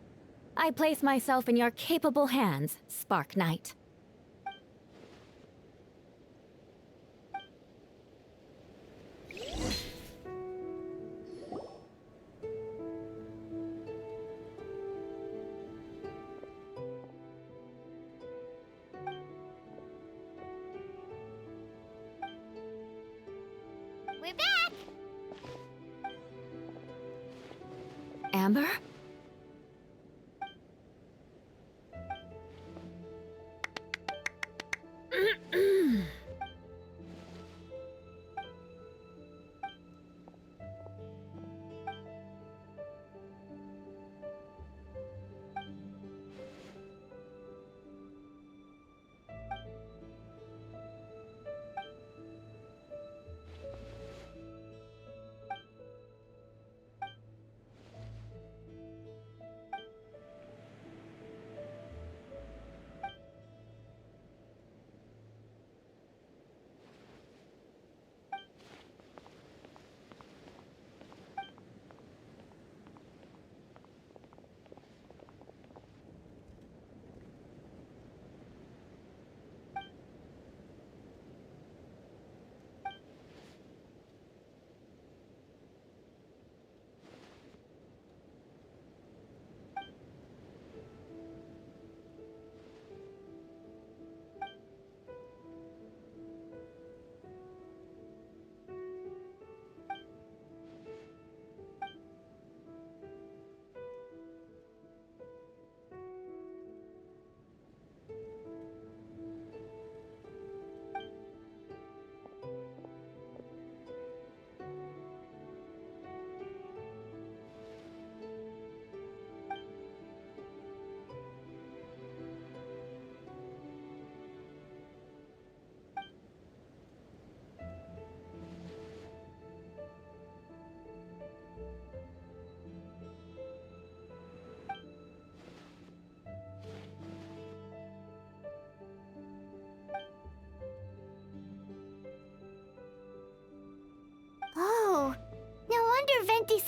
I place myself in your capable hands, Spark Knight. We're back! Amber?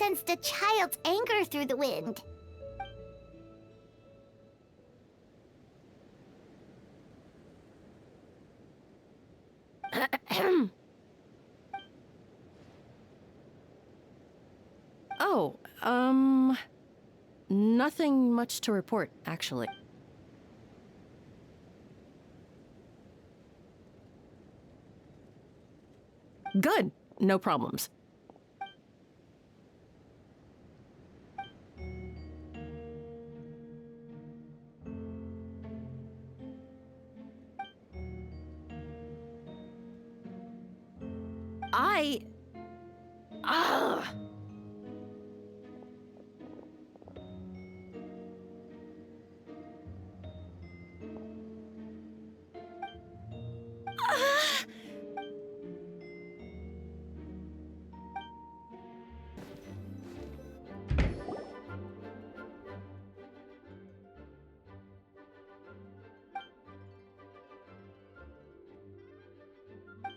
sensed a child's anger through the wind. Oh, nothing much to report, actually. Good. No problems. Ugh.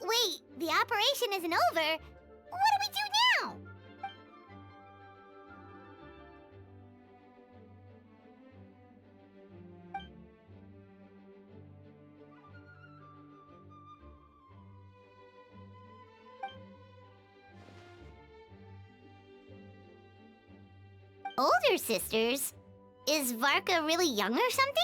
Wait, the operation isn't over. What do we do now? Older sisters? Is Varka really young or something?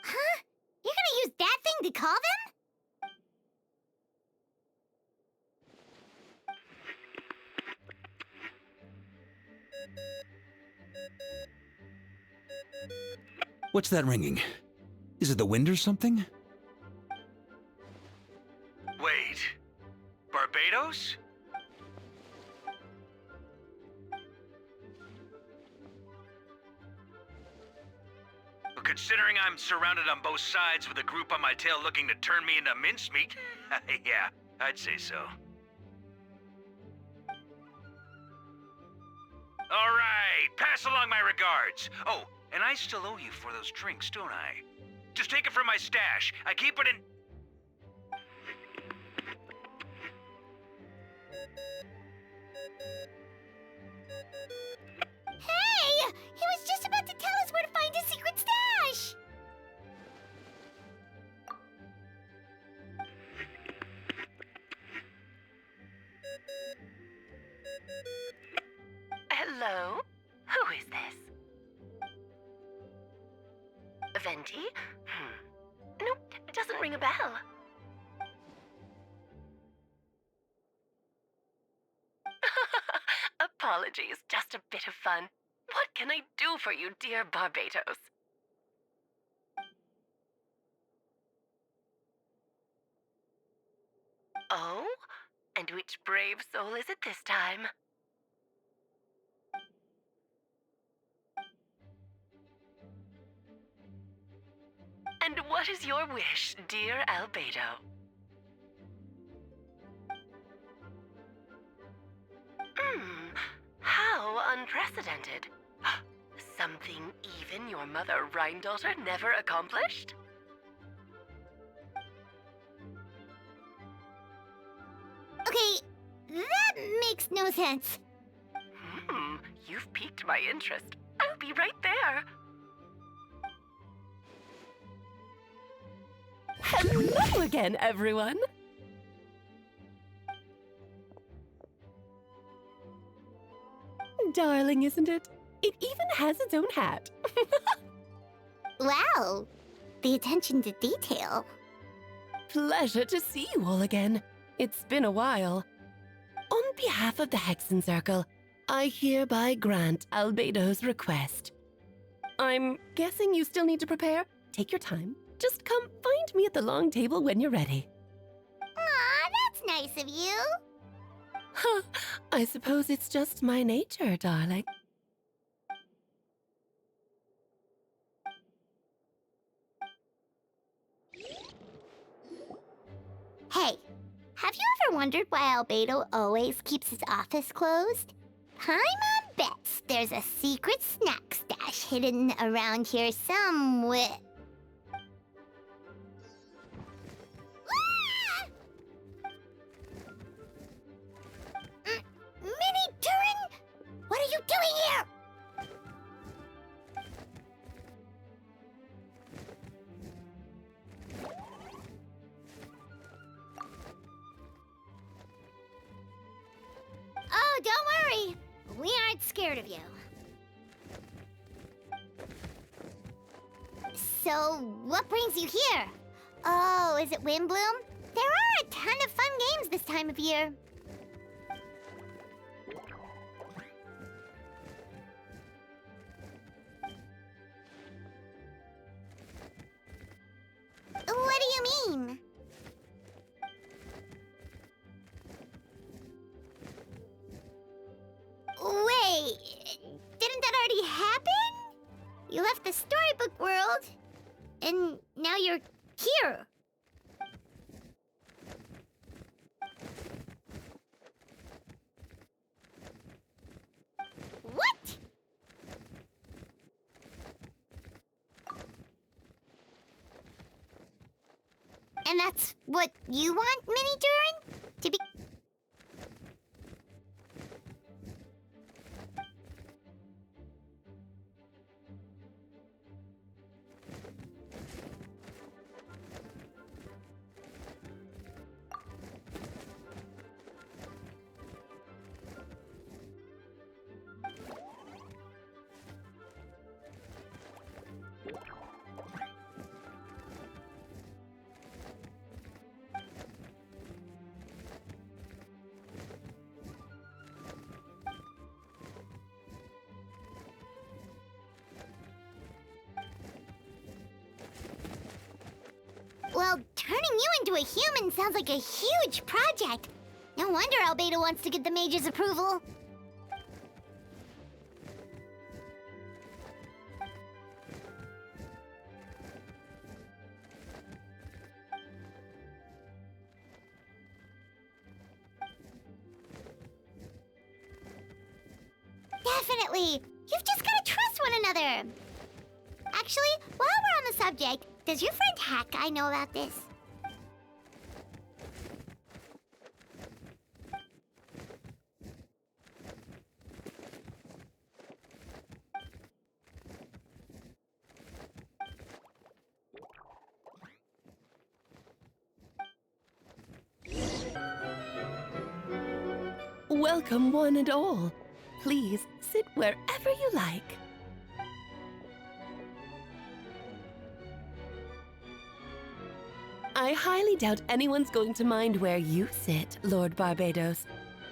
Huh? You're gonna use that thing to call them? What's that ringing? Is it the wind or something? Wait. Barbados? Considering I'm surrounded on both sides with a group on my tail looking to turn me into mincemeat, yeah, I'd say so. All right, pass along my regards. Oh, and I still owe you for those drinks, don't I? Just take it from my stash. I keep it in... Hey! He was just about to tell us where to find his secret stash! Hello? Who is this? Venti? Nope, it doesn't ring a bell. Apologies, just a bit of fun. What can I do for you, dear Barbados? Oh? And which brave soul is it this time? And what is your wish, dear Albedo? How unprecedented. Something even your mother Rhine-daughter never accomplished? Okay, that makes no sense. You've piqued my interest. I'll be right there. Hello again, everyone. Darling, isn't it? It even has its own hat. Wow, the attention to detail. Pleasure to see you all again. It's been a while. On behalf of the Hexen Circle, I hereby grant Albedo's request. I'm guessing you still need to prepare? Take your time. Just come find me at the long table when you're ready. Aw, that's nice of you. Huh, I suppose it's just my nature, darling. Hey, have you ever wondered why Albedo always keeps his office closed? Paimon bets there's a secret snack stash hidden around here somewhere. Ah! Mini Durin? What are you doing here? Oh, don't worry. We aren't scared of you. So, what brings you here? Oh, is it Windbloom? There are a ton of fun games this time of year. What do you mean? Wait, didn't that already happen? You left the storybook world, and now you're here. What? And that's what you want, Mini Durin? To be... Well, turning you into a human sounds like a huge project. No wonder Albedo wants to get the mage's approval. Definitely! You've just gotta trust one another! Actually, while we're on the subject, does your friend Hack know about this? Welcome, one and all. Please sit wherever you like. I highly doubt anyone's going to mind where you sit, Lord Barbados.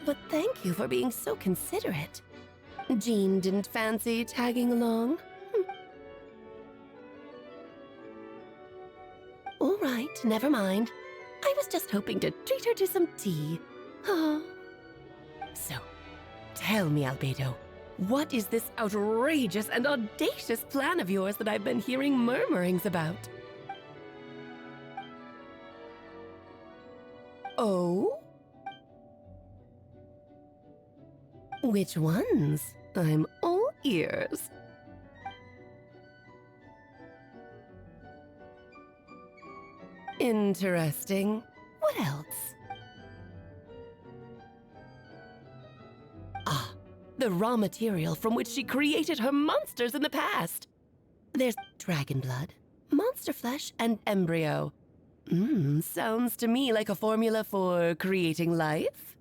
But thank you for being so considerate. Jean didn't fancy tagging along? All right, never mind. I was just hoping to treat her to some tea. Oh. So, tell me, Albedo, what is this outrageous and audacious plan of yours that I've been hearing murmurings about? Oh? Which ones? I'm all ears. Interesting. What else? Ah, the raw material from which she created her monsters in the past. There's dragon blood, monster flesh, and embryo. Sounds to me like a formula for creating life.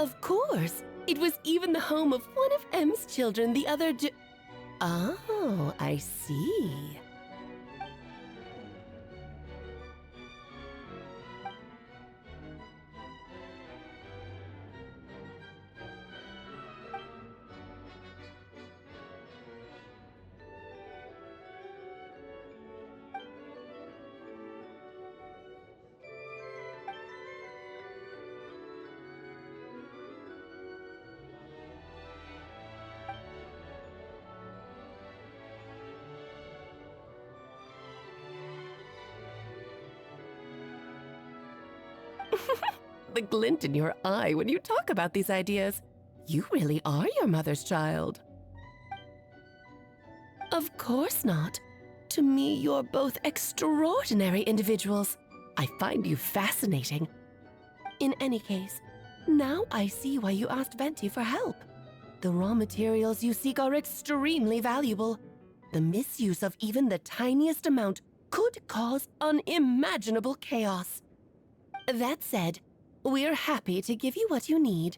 Of course. It was even the home of one of M's children the other day. Oh, I see. The glint in your eye when you talk about these ideas. You really are your mother's child. Of course not. To me, you're both extraordinary individuals. I find you fascinating. In any case, now I see why you asked Venti for help. The raw materials you seek are extremely valuable. The misuse of even the tiniest amount could cause unimaginable chaos. That said, we're happy to give you what you need.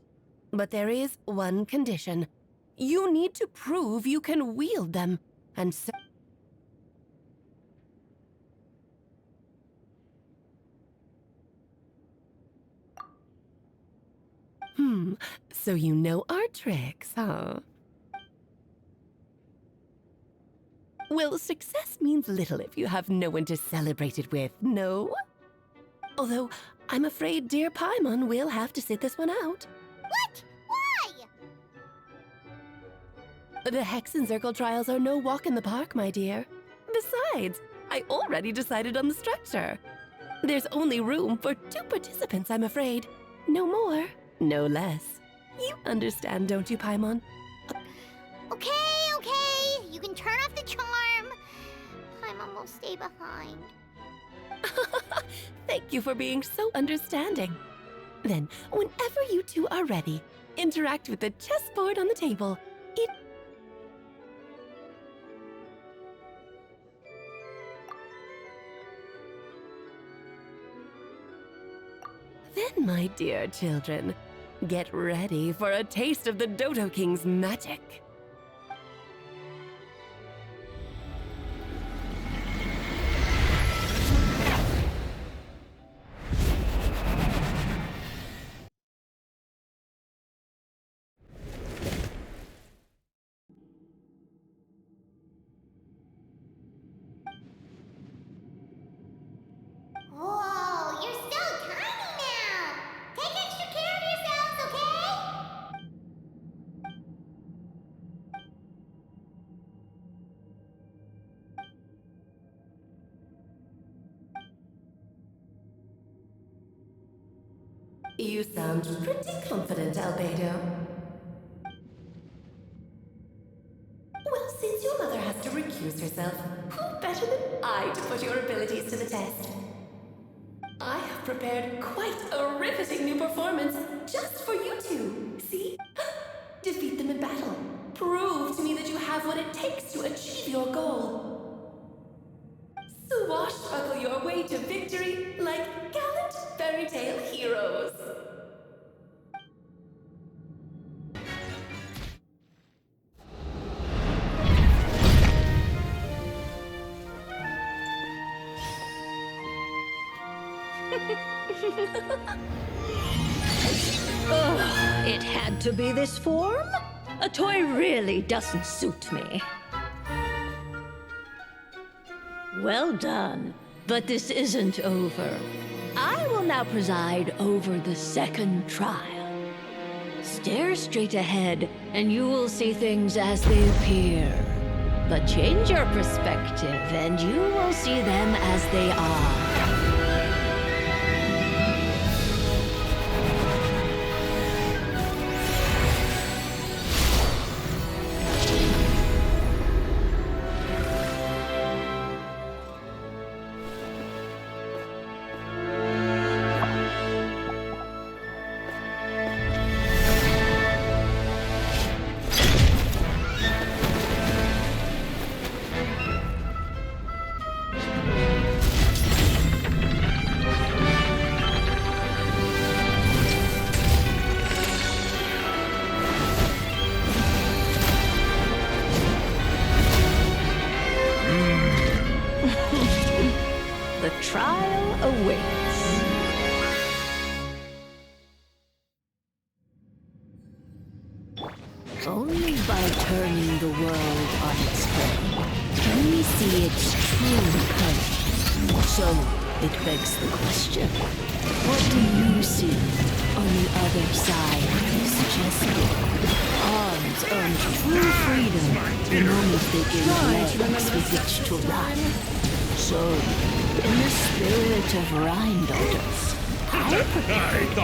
But there is one condition. You need to prove you can wield them, and so... So you know our tricks, huh? Well, success means little if you have no one to celebrate it with, no? Although, I'm afraid dear Paimon will have to sit this one out. What? Why? The Hex and Circle trials are no walk in the park, my dear. Besides, I already decided on the structure. There's only room for 2 participants, I'm afraid. No more, no less. You understand, don't you, Paimon? Okay. You can turn off the charm. Paimon will stay behind. Thank you for being so understanding. Then, whenever you two are ready, interact with the chessboard on the table. Then, my dear children, get ready for a taste of the Dodo King's magic. Whoa, you're so tiny now! Take extra care of yourselves, okay? You sound pretty confident, Albedo. Well, since your mother has to recuse herself, who better than I to put your abilities to the test? I have prepared quite a riveting new performance just for you two. See? Defeat them in battle. Prove to me that you have what it takes to achieve your goal. Swashbuckle your way to victory like gallant fairy tale heroes. Ugh, it had to be this form? A toy really doesn't suit me. Well done, but this isn't over. I will now preside over the second trial. Stare straight ahead, and you will see things as they appear. But change your perspective, and you will see them as they are. trial awaits. Only by turning the world on its head can we see its true colors. So, it begs the question, what do you see on the other side of this chessboard? Pawns earn true freedom the moment they gain legs with which to run. So, in the spirit of Rhine daughters, I prepared a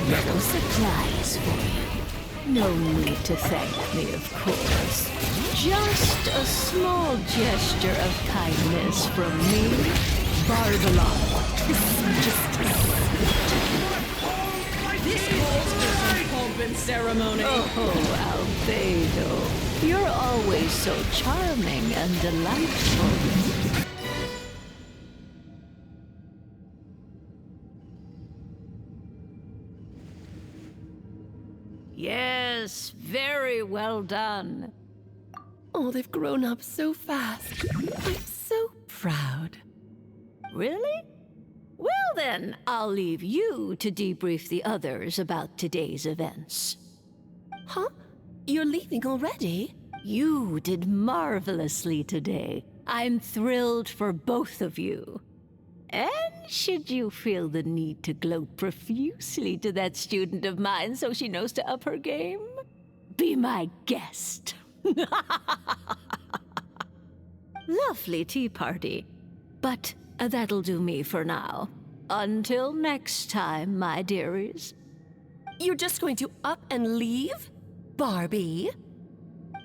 little surprise for you. No need to thank me, of course. Just a small gesture of kindness from me, Barbalon. This calls for some pomp and ceremony. Oh, Albedo, you're always so charming and delightful. Yes, very well done. Oh, they've grown up so fast. I'm so proud. Really? Well then, I'll leave you to debrief the others about today's events. Huh? You're leaving already? You did marvelously today. I'm thrilled for both of you. And should you feel the need to gloat profusely to that student of mine so she knows to up her game, be my guest. Lovely tea party. But that'll do me for now. Until next time, my dearies. You're just going to up and leave? Barbie?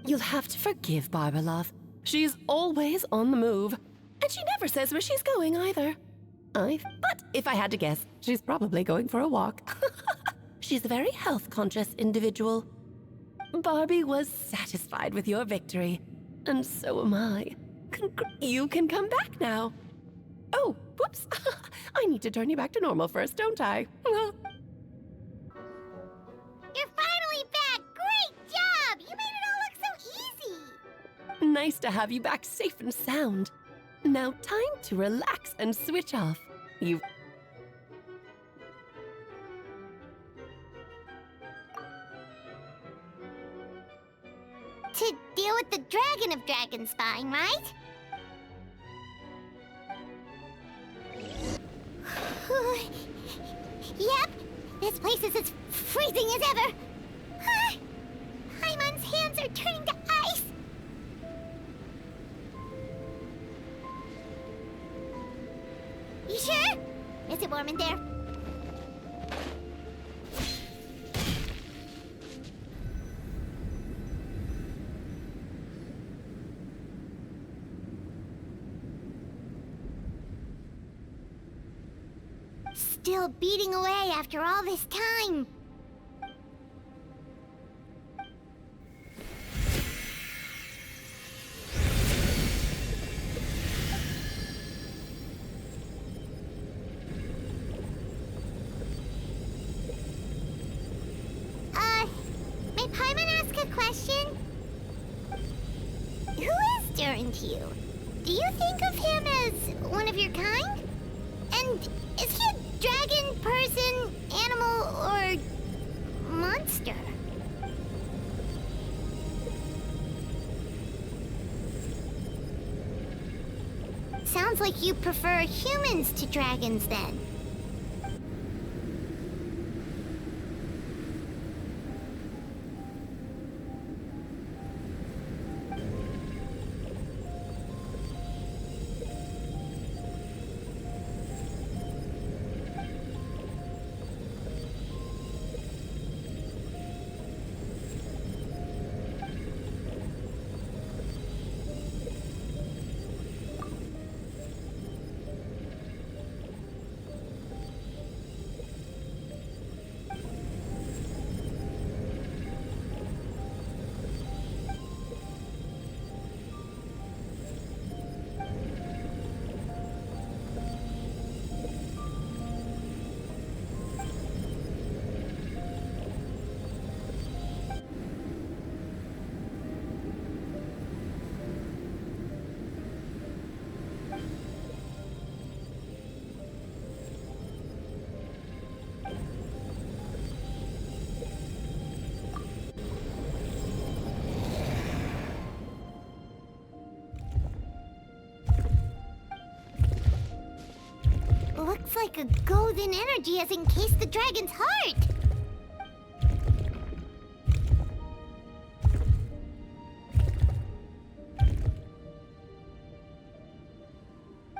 You'll have to forgive Barbalov. She's always on the move. And she never says where she's going either. But if I had to guess, she's probably going for a walk. She's a very health-conscious individual. Barbie was satisfied with your victory. And so am I. You can come back now. Oh, whoops. I need to turn you back to normal first, don't I? You're finally back! Great job! You made it all look so easy! Nice to have you back safe and sound. Now time to relax and switch off. You... To deal with the dragon of Dragonspine, right? Yep, this place is as freezing as ever. Paimon's hands are turning to ice. You sure? Is it warm in there? Still beating away after all this time. May Paimon ask a question? Who is Durin to you? Do you think of him as one of your kind? And is he a dragon, person, animal, or monster? Sounds like you prefer humans to dragons, then. like a golden energy has encased the dragon's heart.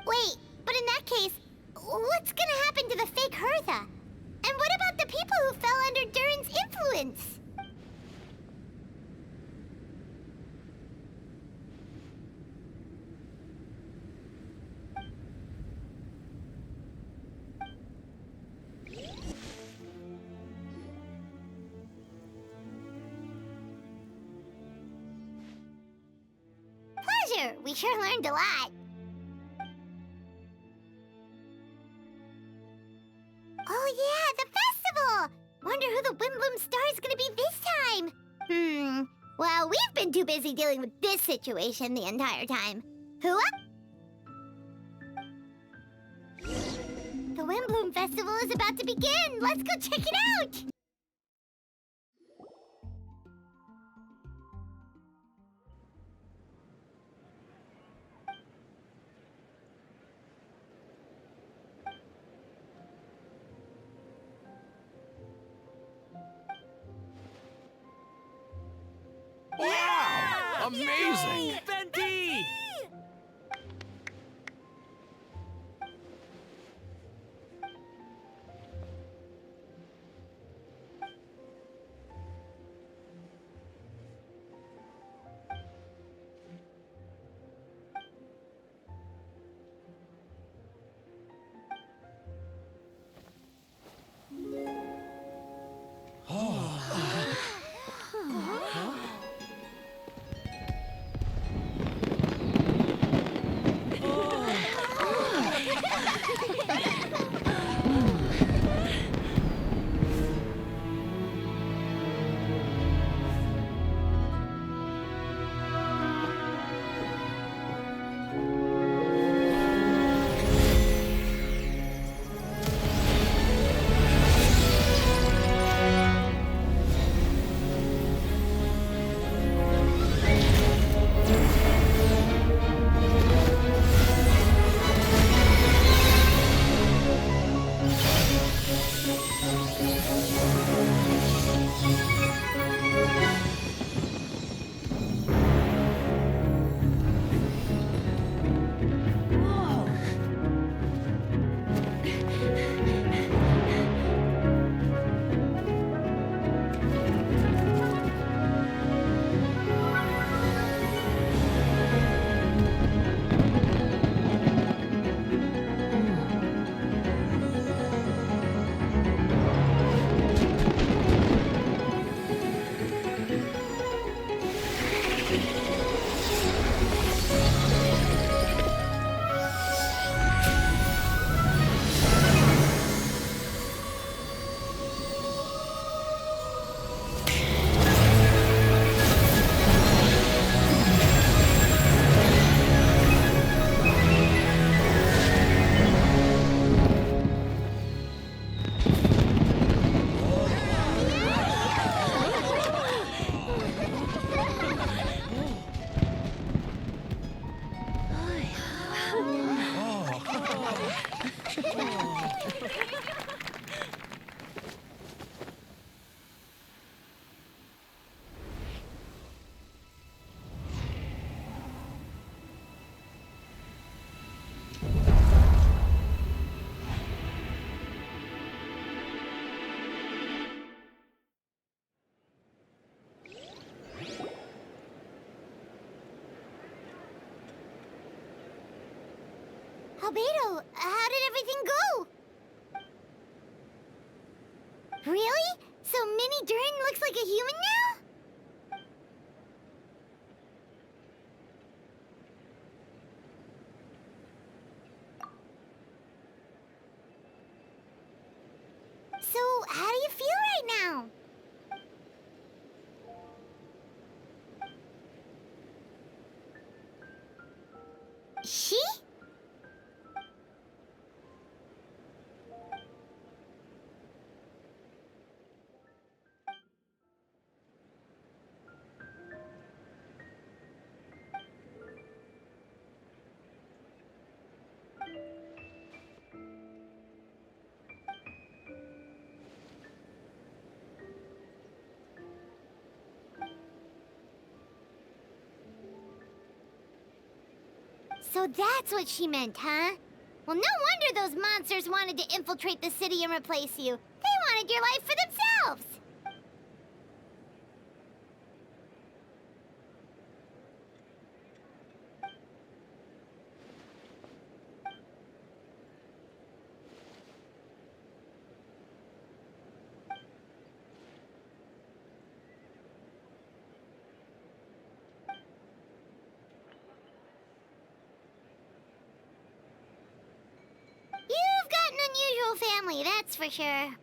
Wait, but in that case, what's gonna happen to the fake Hertha? And what about the people who fell under Durin's influence? Pleasure! We sure learned a lot. Oh yeah, the festival! Wonder who the Wimbloom Star is gonna be this time. Well, we've been too busy dealing with this situation the entire time. Who up? The Wimbloom Festival is about to begin! Let's go check it out! Wow! Amazing! Venti! Albedo, how did everything go? Really? So Mini Durin looks like a human now? So, how do you feel right now? She? So that's what she meant, huh? Well, no wonder those monsters wanted to infiltrate the city and replace you. They wanted your life for themselves. You've got an unusual family, that's for sure.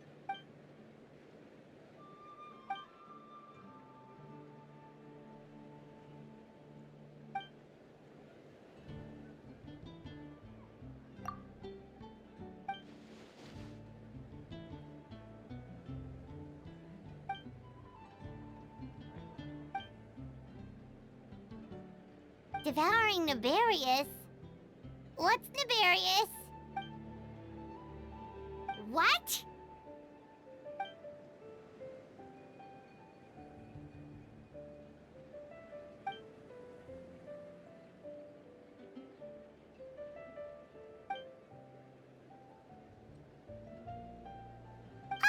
Devouring Nefarious? What's Nefarious? What?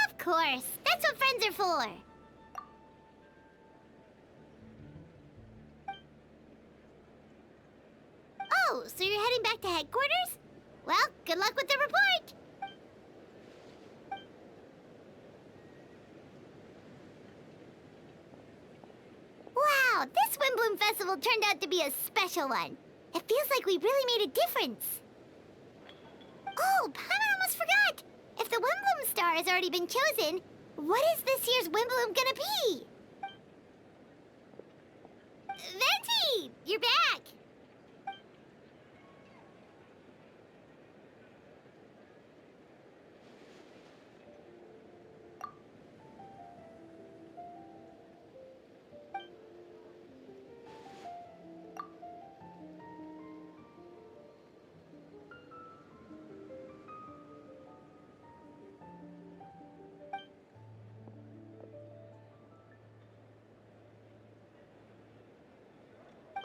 Of course. That's what friends are for. Oh, so you're heading back to headquarters? Well, good luck with the report. Wow, this Windbloom Festival turned out to be a special one. It feels like we really made a difference. Oh, Paimon almost forgot. If the Windbloom star has already been chosen, what is this year's Windbloom gonna be? Venti, you're back.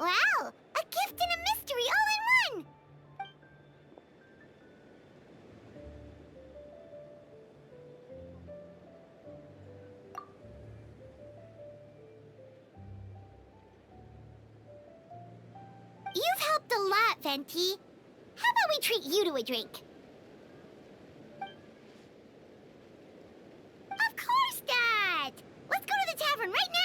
Wow, a gift and a mystery all in one! You've helped a lot, Venti. How about we treat you to a drink? Of course not! Let's go to the tavern right now!